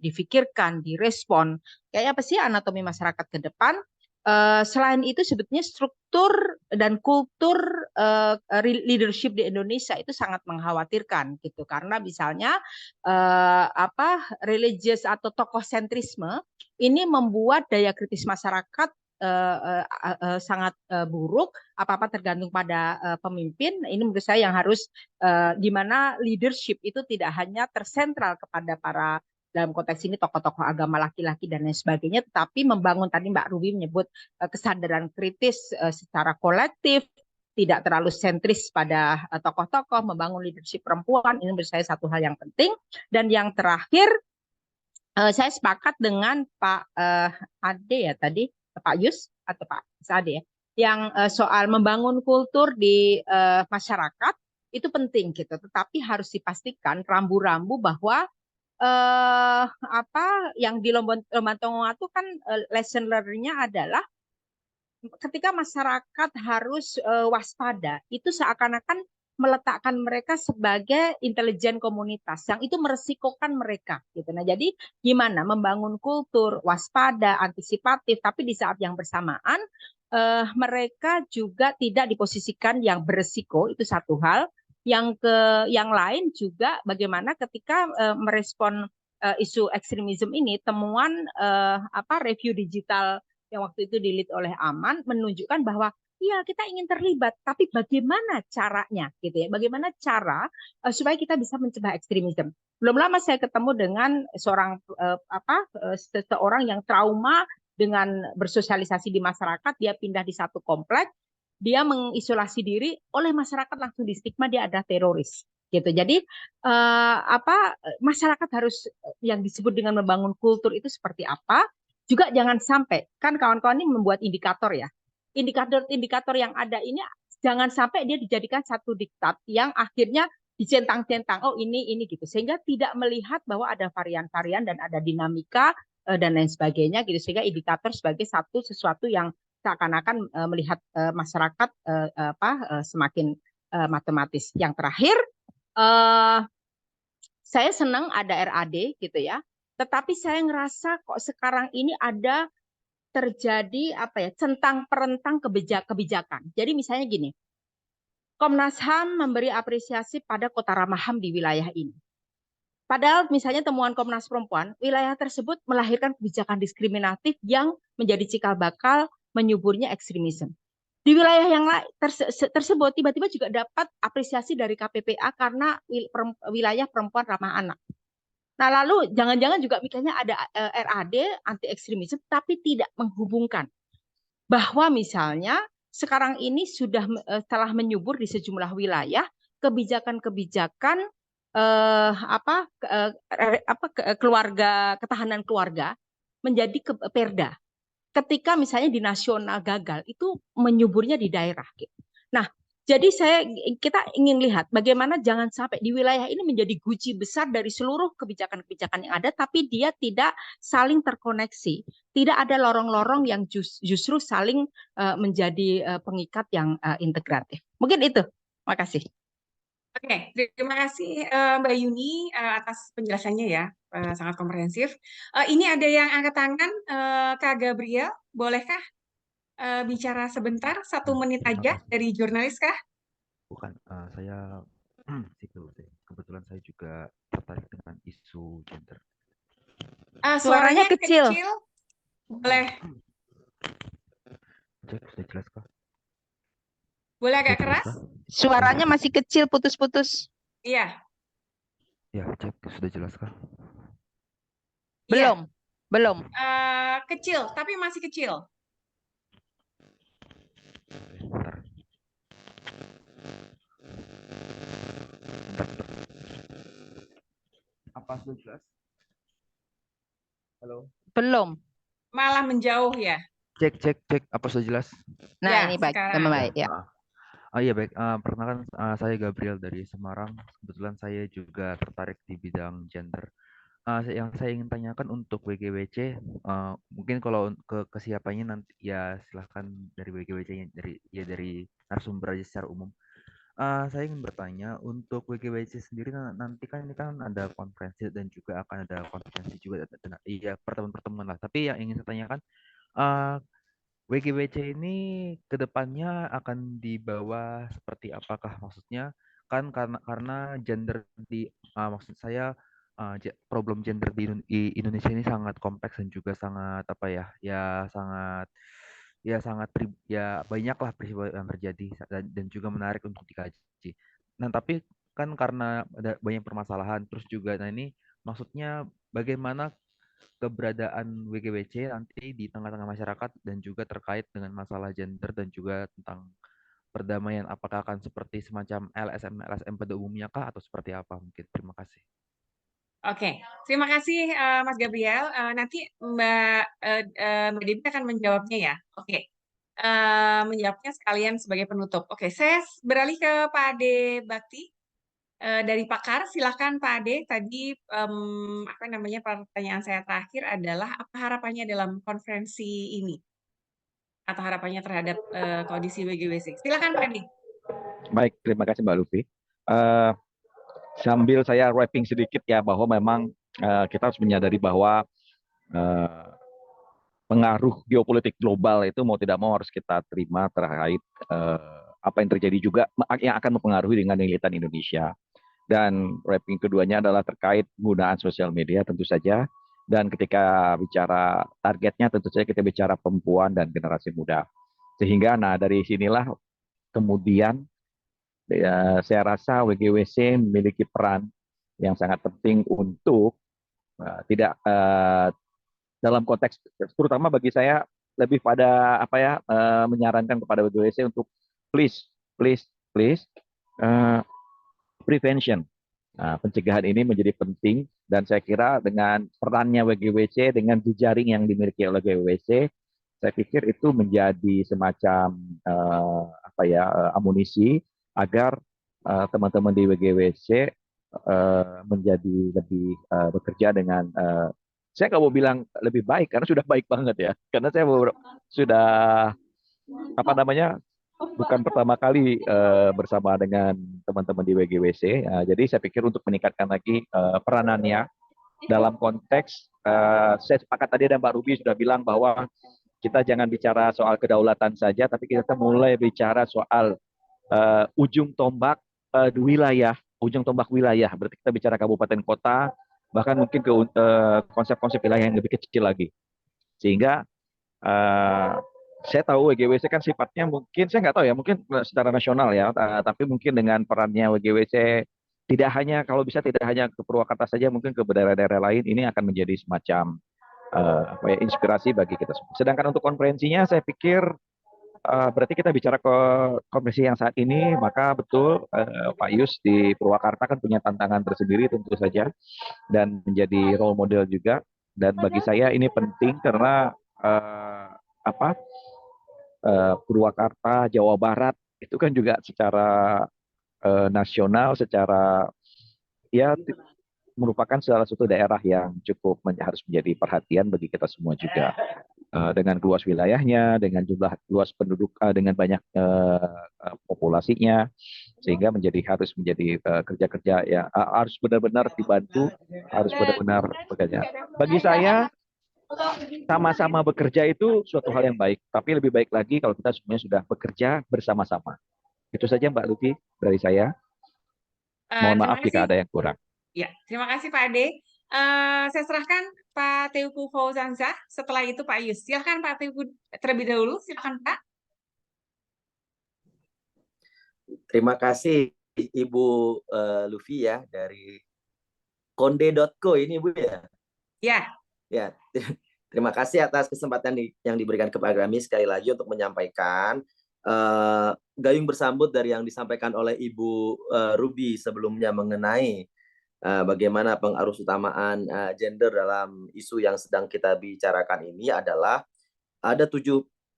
difikirkan, direspon. Kayak apa sih anatomi masyarakat ke depan? Selain itu sebetulnya struktur dan kultur leadership di Indonesia itu sangat mengkhawatirkan gitu, karena misalnya religious atau tokoh sentrisme ini membuat daya kritis masyarakat sangat buruk, apa-apa tergantung pada pemimpin. Ini menurut saya yang harus di mana leadership itu tidak hanya tersentral kepada para, dalam konteks ini tokoh-tokoh agama laki-laki dan lain sebagainya, tetapi membangun, tadi Mbak Ruby menyebut kesadaran kritis secara kolektif, tidak terlalu sentris pada tokoh-tokoh, membangun leadership perempuan. Ini menurut saya satu hal yang penting. Dan yang terakhir, saya sepakat dengan Pak Ade ya tadi, Pak Yus atau Pak Ade ya, yang soal membangun kultur di masyarakat itu penting gitu, tetapi harus dipastikan rambu-rambu bahwa yang di Lombok-Tongoa itu kan lesson learning-nya adalah ketika masyarakat harus waspada, itu seakan-akan meletakkan mereka sebagai intelijen komunitas yang itu meresikokan mereka gitu. Nah, jadi gimana membangun kultur waspada, antisipatif, tapi di saat yang bersamaan mereka juga tidak diposisikan yang beresiko, itu satu hal. Yang lain juga bagaimana ketika merespon isu ekstremisme ini, temuan review digital yang waktu itu di-lead oleh Aman menunjukkan bahwa iya, kita ingin terlibat, tapi bagaimana caranya gitu ya? Bagaimana cara supaya kita bisa mencegah ekstremisme? Belum lama saya ketemu dengan seorang seseorang yang trauma dengan bersosialisasi di masyarakat, dia pindah di satu komplek, dia mengisolasi diri, oleh masyarakat langsung distigma dia adalah teroris gitu. Jadi masyarakat harus yang disebut dengan membangun kultur itu seperti apa? Juga jangan sampai, kan kawan-kawan ini membuat indikator ya. Indikator yang ada ini jangan sampai dia dijadikan satu diktat yang akhirnya dicentang-centang, oh ini gitu, sehingga tidak melihat bahwa ada varian-varian dan ada dinamika dan lain sebagainya gitu, sehingga indikator sebagai sesuatu yang seakan-akan melihat masyarakat semakin matematis. Yang terakhir, saya senang ada RAD gitu ya, tetapi saya ngerasa kok sekarang ini ada terjadi centang perentang kebijakan. Jadi misalnya gini, Komnas HAM memberi apresiasi pada Kota Ramah HAM di wilayah ini. Padahal misalnya temuan Komnas Perempuan, wilayah tersebut melahirkan kebijakan diskriminatif yang menjadi cikal bakal menyuburnya ekstremisme. Di wilayah yang tersebut tiba-tiba juga dapat apresiasi dari KPPA karena wilayah perempuan ramah anak. Nah, lalu jangan-jangan juga mikirnya ada RAD anti ekstremisme tapi tidak menghubungkan bahwa misalnya sekarang ini sudah telah menyubur di sejumlah wilayah kebijakan-kebijakan ketahanan keluarga menjadi perda. Ketika misalnya di nasional gagal, itu menyuburnya di daerah. Nah, jadi kita ingin lihat bagaimana jangan sampai di wilayah ini menjadi guci besar dari seluruh kebijakan-kebijakan yang ada, tapi dia tidak saling terkoneksi. Tidak ada lorong-lorong yang justru saling menjadi pengikat yang integratif. Mungkin itu. Makasih. Oke, terima kasih Mbak Yuni atas penjelasannya ya, sangat komprehensif. Ini ada yang angkat tangan, Kak Gabriel, bolehkah bicara sebentar, 1 menit aja dari jurnalis kah? Bukan, saya sipil. Kebetulan saya juga tertarik dengan isu gender. Suaranya kecil. Boleh. Cek, sudah jelas kah? Boleh agak keras? Suaranya masih kecil, putus-putus. Iya. Ya, cek, sudah jelas kah? Belum, belum. Kecil, tapi masih kecil. Bentar. Apa sudah jelas? Halo? Belum. Malah menjauh ya. Cek. Apa sudah jelas? Nah, Ya, ini baik. sekarang. Baik, ya. Iya baik, perkenalkan saya Gabriel dari Semarang. Kebetulan saya juga tertarik di bidang gender. Yang saya ingin tanyakan untuk WGWC, mungkin kalau ke kesiapannya nanti ya silahkan dari WGWC-nya dari narasumber aja secara umum. Saya ingin bertanya untuk WGWC sendiri nanti kan ini kan ada konferensi dan juga akan ada konferensi juga iya pertemuan-pertemuan lah. Tapi yang ingin saya tanyakan WGWC ini kedepannya akan dibawa seperti apakah maksudnya kan karena gender maksud saya problem gender di Indonesia ini sangat kompleks dan juga sangat banyaklah peristiwa yang terjadi dan juga menarik untuk dikaji. Nah tapi kan karena ada banyak permasalahan terus juga ini maksudnya bagaimana keberadaan WGWC nanti di tengah-tengah masyarakat dan juga terkait dengan masalah gender dan juga tentang perdamaian, apakah akan seperti semacam LSM pada umumnya kah atau seperti apa mungkin? Terima kasih. Oke, terima kasih Mas Gabriel. Nanti Mbak Debbie akan menjawabnya ya. Oke, menjawabnya sekalian sebagai penutup. Oke, saya beralih ke Pak Ade Bakti dari Pakar. Silakan Pak Ade. Tadi pertanyaan saya terakhir adalah apa harapannya dalam konferensi ini atau harapannya terhadap kondisi WGWC. Silakan Pak Ade. Baik, terima kasih Mbak Lufi. Sambil saya wrapping sedikit ya bahwa memang kita harus menyadari bahwa pengaruh geopolitik global itu mau tidak mau harus kita terima terkait apa yang terjadi juga yang akan mempengaruhi dengan militan Indonesia. Dan wrapping keduanya adalah terkait penggunaan sosial media tentu saja. Dan ketika bicara targetnya tentu saja kita bicara perempuan dan generasi muda. Sehingga dari sinilah kemudian saya rasa WGWC memiliki peran yang sangat penting untuk tidak dalam konteks terutama bagi saya lebih pada menyarankan kepada WGWC untuk please prevention. Pencegahan ini menjadi penting dan saya kira dengan perannya WGWC dengan jejaring yang dimiliki oleh WGWC, saya pikir itu menjadi semacam amunisi agar teman-teman di WGWC menjadi lebih bekerja dengan saya nggak mau bilang lebih baik karena sudah baik banget ya, karena saya sudah bukan pertama kali bersama dengan teman-teman di WGWC. Jadi saya pikir untuk meningkatkan lagi peranannya dalam konteks saya sepakat tadi dan Mbak Ruby sudah bilang bahwa kita jangan bicara soal kedaulatan saja, tapi kita mulai bicara soal ujung tombak wilayah, ujung tombak wilayah. Berarti kita bicara kabupaten kota, bahkan mungkin ke konsep-konsep wilayah yang lebih kecil lagi. Sehingga saya tahu WGWC kan sifatnya mungkin, saya nggak tahu ya, mungkin secara nasional ya, tapi mungkin dengan perannya WGWC tidak hanya, kalau bisa tidak hanya ke Purwakarta saja, mungkin ke daerah-daerah lain, ini akan menjadi semacam inspirasi bagi kita semua. Sedangkan untuk konferensinya, saya pikir berarti kita bicara ke konferensi yang saat ini, maka betul Pak Yus di Purwakarta kan punya tantangan tersendiri tentu saja, dan menjadi role model juga. Dan bagi saya ini penting karena Purwakarta, Jawa Barat itu kan juga secara nasional, secara ya merupakan salah satu daerah yang cukup harus menjadi perhatian bagi kita semua juga. Dengan luas wilayahnya, dengan jumlah luas penduduk, dengan banyak populasinya, sehingga harus menjadi kerja-kerja yang harus benar-benar dibantu, harus benar-benar bekerja. Bagi saya, sama-sama bekerja itu suatu hal yang baik, tapi lebih baik lagi kalau kita semuanya sudah bekerja bersama-sama. Itu saja Mbak Luti dari saya. Mohon Terima maaf jika kasih. ada yang kurang. Ya, terima kasih Pak Ade. Saya serahkan Pak Teuku Fauzanza, setelah itu Pak Yus. Silakan Pak Teuku terlebih dahulu, silakan Pak. Terima kasih Ibu Luffy ya dari konde.co ini Bu ya. Ya. Ya, terima kasih atas kesempatan yang diberikan kepada kami sekali lagi untuk menyampaikan gayung bersambut dari yang disampaikan oleh Ibu Ruby sebelumnya mengenai bagaimana pengarus utamaan gender dalam isu yang sedang kita bicarakan ini adalah ada 7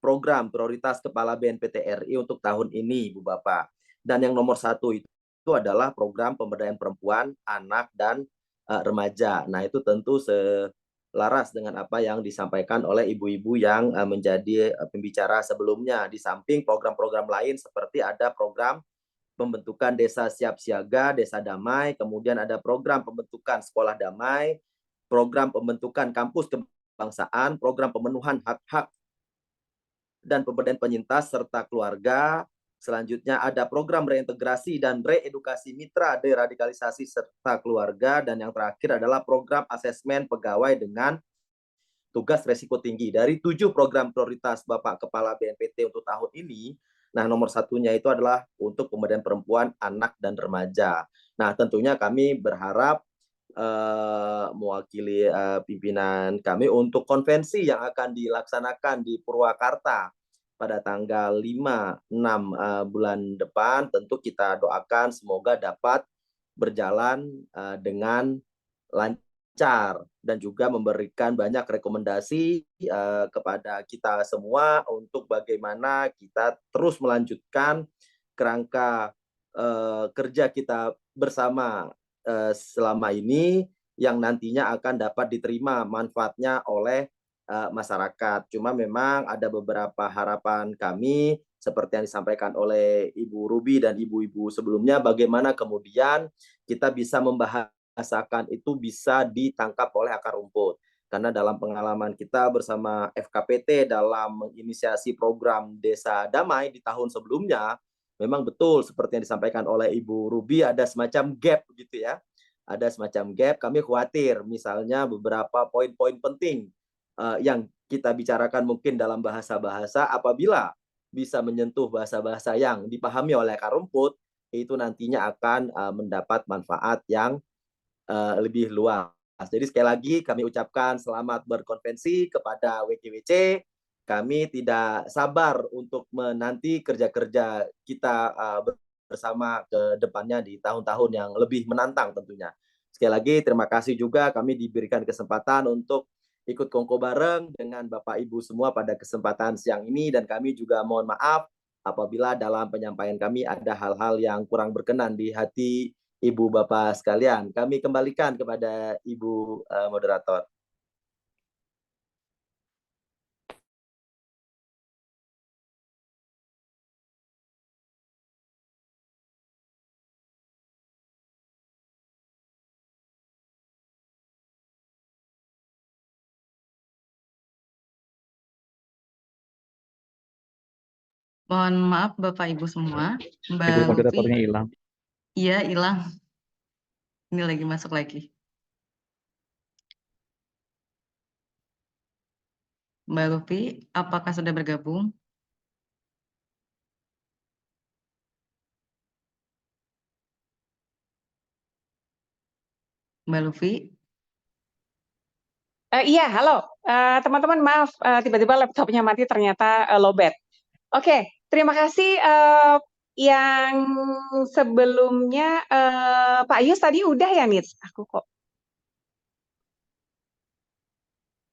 program prioritas Kepala BNPT RI untuk tahun ini, Bu Bapak. Dan yang nomor 1 itu adalah program pemberdayaan perempuan, anak, dan remaja. Nah, itu tentu selaras dengan apa yang disampaikan oleh ibu-ibu yang menjadi pembicara sebelumnya. Di samping program-program lain seperti ada program pembentukan desa siap siaga, desa damai, kemudian ada program pembentukan sekolah damai, program pembentukan kampus kebangsaan, program pemenuhan hak-hak dan pemberdayaan penyintas serta keluarga. Selanjutnya ada program reintegrasi dan reedukasi mitra deradikalisasi serta keluarga, dan yang terakhir adalah program asesmen pegawai dengan tugas resiko tinggi. Dari 7 program prioritas Bapak Kepala BNPT untuk tahun ini, nah nomor satunya itu adalah untuk pemberdayaan perempuan, anak, dan remaja. Nah tentunya kami berharap mewakili pimpinan kami untuk konvensi yang akan dilaksanakan di Purwakarta pada tanggal 5-6 bulan depan. Tentu kita doakan semoga dapat berjalan dengan lancar dan juga memberikan banyak rekomendasi kepada kita semua untuk bagaimana kita terus melanjutkan kerangka kerja kita bersama selama ini yang nantinya akan dapat diterima manfaatnya oleh masyarakat. Cuma memang ada beberapa harapan kami seperti yang disampaikan oleh Ibu Ruby dan ibu-ibu sebelumnya, bagaimana kemudian kita bisa membahasakan itu bisa ditangkap oleh akar rumput. Karena dalam pengalaman kita bersama FKPT dalam menginisiasi program Desa Damai di tahun sebelumnya, memang betul seperti yang disampaikan oleh Ibu Ruby ada semacam gap gitu ya. Ada semacam gap, kami khawatir misalnya beberapa poin-poin penting yang kita bicarakan mungkin dalam bahasa-bahasa, apabila bisa menyentuh bahasa-bahasa yang dipahami oleh akar rumput, itu nantinya akan mendapat manfaat yang lebih luas. Jadi sekali lagi kami ucapkan selamat berkonvensi kepada WGWC. Kami tidak sabar untuk menanti kerja-kerja kita bersama ke depannya di tahun-tahun yang lebih menantang tentunya. Sekali lagi terima kasih juga kami diberikan kesempatan untuk ikut kongko bareng dengan Bapak Ibu semua pada kesempatan siang ini, dan kami juga mohon maaf apabila dalam penyampaian kami ada hal-hal yang kurang berkenan di hati Ibu Bapak sekalian. Kami kembalikan kepada Ibu moderator. Mohon maaf Bapak Ibu semua, Mbak Ibu Luffy, moderatornya hilang. iya hilang. Ini lagi masuk lagi. Mbak Luffy, apakah sudah bergabung? Mbak Luffy, Iya, halo. Teman-teman, maaf, tiba-tiba laptopnya mati, ternyata lowbat. Oke, terima kasih yang sebelumnya Pak Yus tadi udah ya, Nits? Aku kok.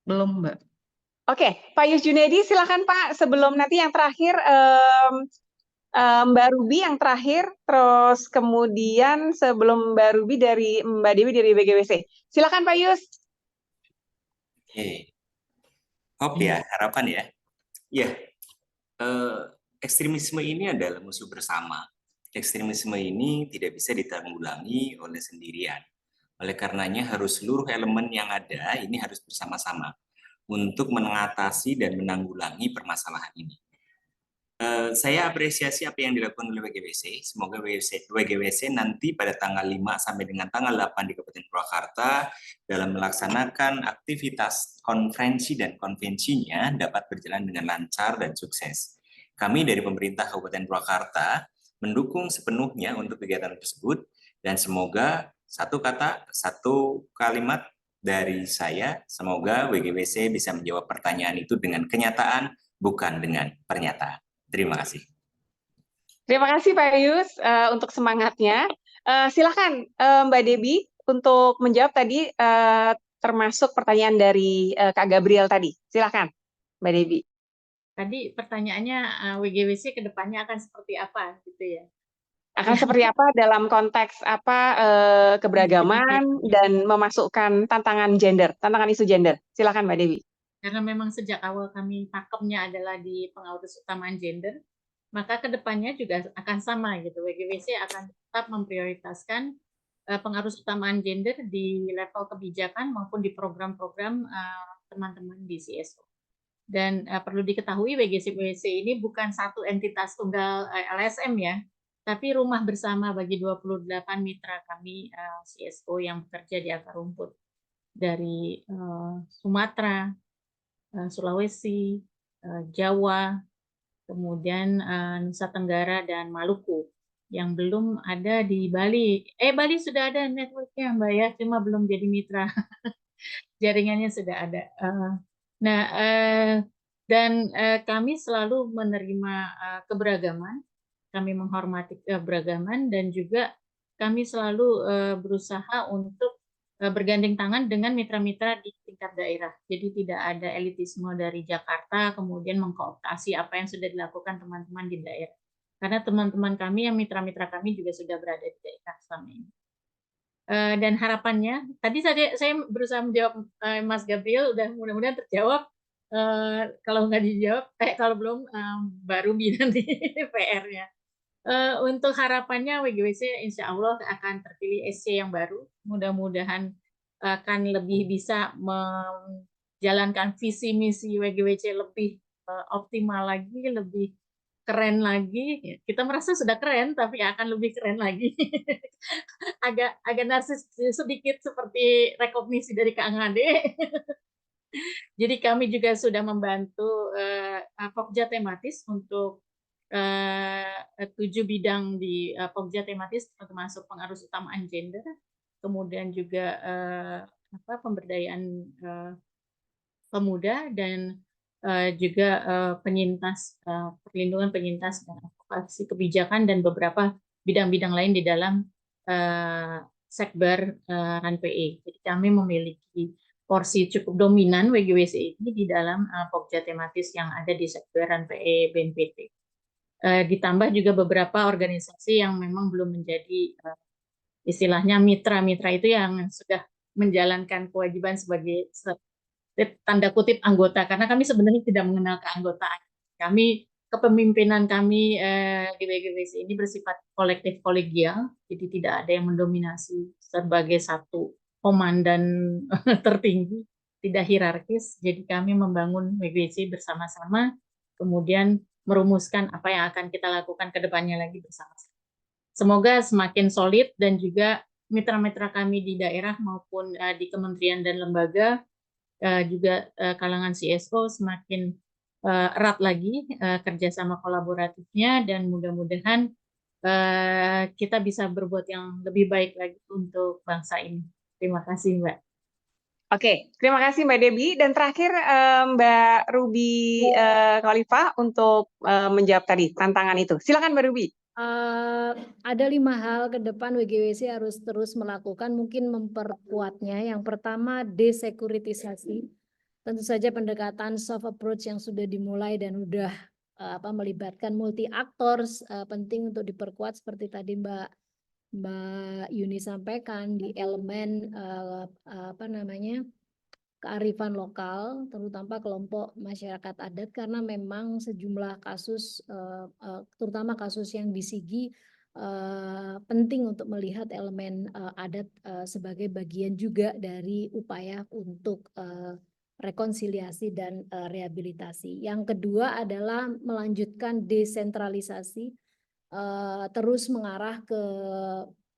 belum Mbak. Oke, Pak Yus Junedi, silakan Pak. Sebelum nanti yang terakhir Mbak Ruby yang terakhir, terus kemudian sebelum Mbak Ruby dari Mbak Dewi dari BGWC. Silakan Pak Yus. Oke, hope ya, harapan ya. Ya, ekstremisme ini adalah musuh bersama. Ekstremisme ini tidak bisa ditanggulangi oleh sendirian. Oleh karenanya harus seluruh elemen yang ada ini harus bersama-sama untuk mengatasi dan menanggulangi permasalahan ini. Saya apresiasi apa yang dilakukan oleh WGWC. Semoga WGWC nanti pada tanggal 5 sampai dengan tanggal 8 di Kabupaten Purwakarta dalam melaksanakan aktivitas konferensi dan konvensinya dapat berjalan dengan lancar dan sukses. Kami dari pemerintah Kabupaten Purwakarta mendukung sepenuhnya untuk kegiatan tersebut dan semoga satu kata, satu kalimat dari saya, semoga WGWC bisa menjawab pertanyaan itu dengan kenyataan, bukan dengan pernyataan. Terima kasih. Terima kasih Pak Yus untuk semangatnya. Silakan Mbak Debbie untuk menjawab tadi termasuk pertanyaan dari Kak Gabriel tadi. Silakan Mbak Debbie. Tadi pertanyaannya WGWC ke depannya akan seperti apa gitu ya? Akan seperti apa dalam konteks apa keberagaman dan memasukkan tantangan gender, tantangan isu gender. Silakan Mbak Dewi. Karena memang sejak awal kami pakemnya adalah di pengawas utamaan gender, maka kedepannya juga akan sama gitu. WGWC akan tetap memprioritaskan pengaruh utamaan gender di level kebijakan maupun di program-program teman-teman di CSO. Dan perlu diketahui WGWC ini bukan satu entitas tunggal LSM ya, tapi rumah bersama bagi 28 mitra kami CSO yang bekerja di akar rumput dari Sumatera, Sulawesi, Jawa, kemudian Nusa Tenggara dan Maluku yang belum ada di Bali. Bali sudah ada networknya Mbak ya, cuma belum jadi mitra. Jaringannya sudah ada. Dan kami selalu menerima keberagaman, kami menghormati keberagaman dan juga kami selalu berusaha untuk bergandeng tangan dengan mitra-mitra di tingkat daerah. Jadi tidak ada elitisme dari Jakarta kemudian mengkooptasi apa yang sudah dilakukan teman-teman di daerah. Karena teman-teman kami yang mitra-mitra kami juga sudah berada di daerah selama ini. Dan harapannya, tadi saya berusaha menjawab Mas Gabriel, udah mudah-mudahan terjawab. Kalau nggak dijawab, kalau belum baru nanti PR-nya. Untuk harapannya WGWC insya Allah akan terpilih SC yang baru. Mudah-mudahan akan lebih bisa menjalankan visi misi WGWC lebih optimal lagi, lebih keren lagi. Kita merasa sudah keren, tapi akan lebih keren lagi. agak narsis sedikit seperti rekognisi dari Kang Ade. Jadi kami juga sudah membantu Pokja tematis untuk 7 bidang di Pokja tematis termasuk pengaruh utamaan gender, kemudian juga pemberdayaan pemuda dan juga penyintas perlindungan penyintas dan advokasi kebijakan dan beberapa bidang-bidang lain di dalam sekber RAN-PE. Jadi kami memiliki porsi cukup dominan WGWC ini di dalam Pokja tematis yang ada di sekber RAN-PE BNPT. Ditambah juga beberapa organisasi yang memang belum menjadi istilahnya mitra-mitra itu yang sudah menjalankan kewajiban sebagai tanda kutip anggota, karena kami sebenarnya tidak mengenal keanggotaan. Kepemimpinan kami di WGWC ini bersifat kolektif kolegial, jadi tidak ada yang mendominasi sebagai satu komandan tertinggi, tidak hierarkis. Jadi kami membangun WGWC bersama-sama, kemudian merumuskan apa yang akan kita lakukan ke depannya lagi bersama-sama. Semoga semakin solid dan juga mitra-mitra kami di daerah maupun di kementerian dan lembaga, juga kalangan CSO semakin erat lagi kerjasama kolaboratifnya, dan mudah-mudahan kita bisa berbuat yang lebih baik lagi untuk bangsa ini. Terima kasih, Mbak. Oke, terima kasih Mbak Debbie. Dan terakhir Mbak Ruby Khalifah untuk menjawab tadi tantangan itu. Silakan Mbak Ruby. Ada 5 hal ke depan WGWC harus terus melakukan, mungkin memperkuatnya. Yang pertama, desekuritisasi. Tentu saja pendekatan soft approach yang sudah dimulai dan sudah melibatkan multi actors penting untuk diperkuat seperti tadi Mbak Yuni sampaikan di elemen kearifan lokal, terutama kelompok masyarakat adat, karena memang sejumlah kasus, terutama kasus yang di Sigi, penting untuk melihat elemen adat sebagai bagian juga dari upaya untuk rekonsiliasi dan rehabilitasi. Yang kedua adalah melanjutkan desentralisasi, terus mengarah ke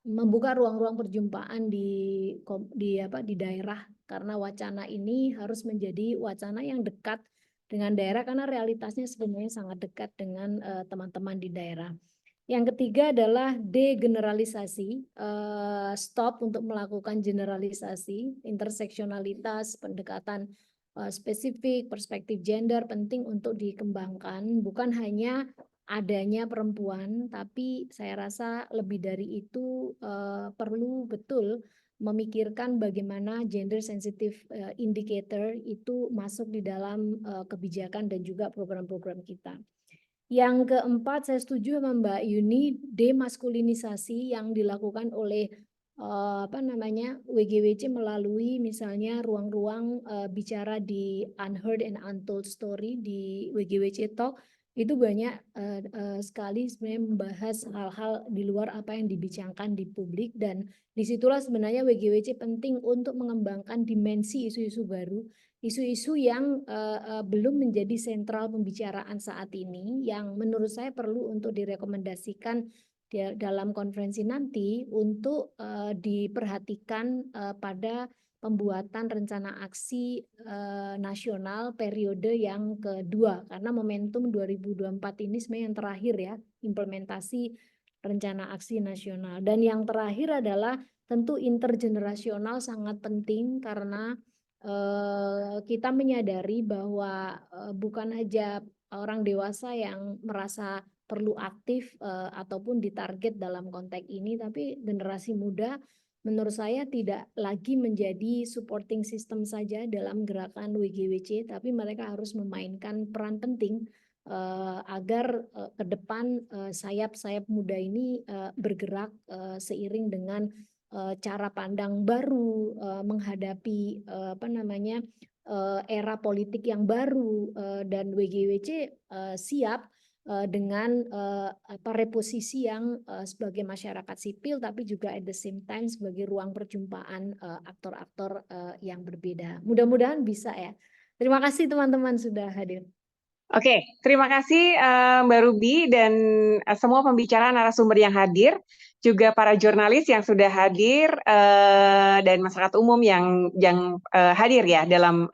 membuka ruang-ruang perjumpaan di daerah, karena wacana ini harus menjadi wacana yang dekat dengan daerah karena realitasnya sebenarnya sangat dekat dengan teman-teman di daerah. Yang ketiga adalah degeneralisasi, stop untuk melakukan generalisasi, interseksionalitas, pendekatan spesifik, perspektif gender penting untuk dikembangkan, bukan hanya adanya perempuan, tapi saya rasa lebih dari itu perlu betul memikirkan bagaimana gender sensitive indicator itu masuk di dalam kebijakan dan juga program-program kita. Yang keempat, saya setuju sama Mbak Yuni, demaskulinisasi yang dilakukan oleh WGWC melalui misalnya ruang-ruang bicara di Unheard and Untold Story di WGWC Talk, itu banyak sekali sebenarnya membahas hal-hal di luar apa yang dibicarakan di publik, dan disitulah sebenarnya WGWC penting untuk mengembangkan dimensi isu-isu baru, isu-isu yang belum menjadi sentral pembicaraan saat ini, yang menurut saya perlu untuk direkomendasikan dalam konferensi nanti untuk diperhatikan pada pembuatan rencana aksi nasional periode yang kedua, karena momentum 2024 ini sebenarnya yang terakhir ya, implementasi rencana aksi nasional. Dan yang terakhir adalah tentu intergenerasional sangat penting, karena kita menyadari bahwa bukan saja orang dewasa yang merasa perlu aktif ataupun ditarget dalam konteks ini, tapi generasi muda menurut saya tidak lagi menjadi supporting system saja dalam gerakan WGWC, tapi mereka harus memainkan peran penting agar ke depan sayap-sayap muda ini bergerak seiring dengan cara pandang baru menghadapi era politik yang baru, dan WGWC siap dengan reposisi yang sebagai masyarakat sipil, tapi juga at the same time sebagai ruang perjumpaan aktor-aktor yang berbeda. Mudah-mudahan bisa ya. Terima kasih teman-teman sudah hadir. Oke, terima kasih Mbak Ruby dan semua pembicara narasumber yang hadir, juga para jurnalis yang sudah hadir dan masyarakat umum yang hadir ya dalam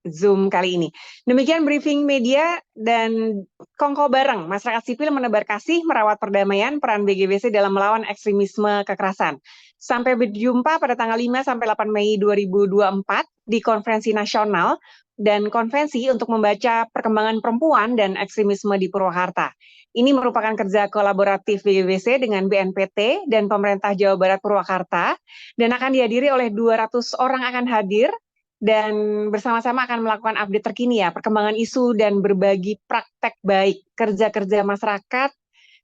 Zoom kali ini. Demikian briefing media dan kongko bareng masyarakat sipil menebar kasih, merawat perdamaian, peran BGWC dalam melawan ekstremisme kekerasan. Sampai berjumpa pada tanggal 5 sampai 8 Mei 2024 di konferensi nasional dan konvensi untuk membaca perkembangan perempuan dan ekstremisme di Purwakarta. Ini merupakan kerja kolaboratif BGWC dengan BNPT dan pemerintah Jawa Barat Purwakarta, dan akan dihadiri oleh 200 orang akan hadir, dan bersama-sama akan melakukan update terkini ya, perkembangan isu dan berbagi praktek baik kerja-kerja masyarakat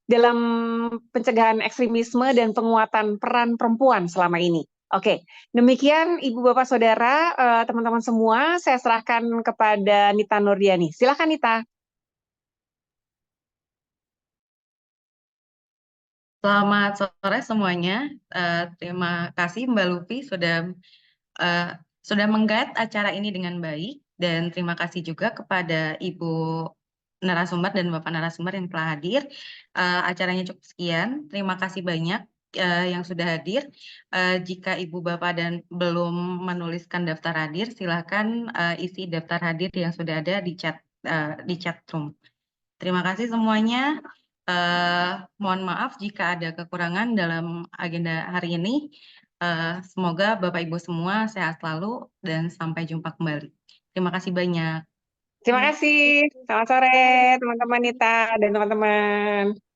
dalam pencegahan ekstremisme dan penguatan peran perempuan selama ini. Oke, demikian Ibu Bapak Saudara, teman-teman semua, saya serahkan kepada Nita Nurdiani. Silakan Nita. Selamat sore semuanya. Terima kasih Mbak Luffy sudah meng-guide acara ini dengan baik, dan terima kasih juga kepada Ibu narasumber dan Bapak narasumber yang telah hadir. Acaranya cukup sekian. Terima kasih banyak yang sudah hadir. Jika Ibu Bapak dan belum menuliskan daftar hadir, silakan isi daftar hadir yang sudah ada di chat room. Terima kasih semuanya. Mohon maaf jika ada kekurangan dalam agenda hari ini. Semoga Bapak Ibu semua sehat selalu dan sampai jumpa kembali. Terima kasih banyak. Terima kasih. Selamat sore teman-teman Nita dan teman-teman.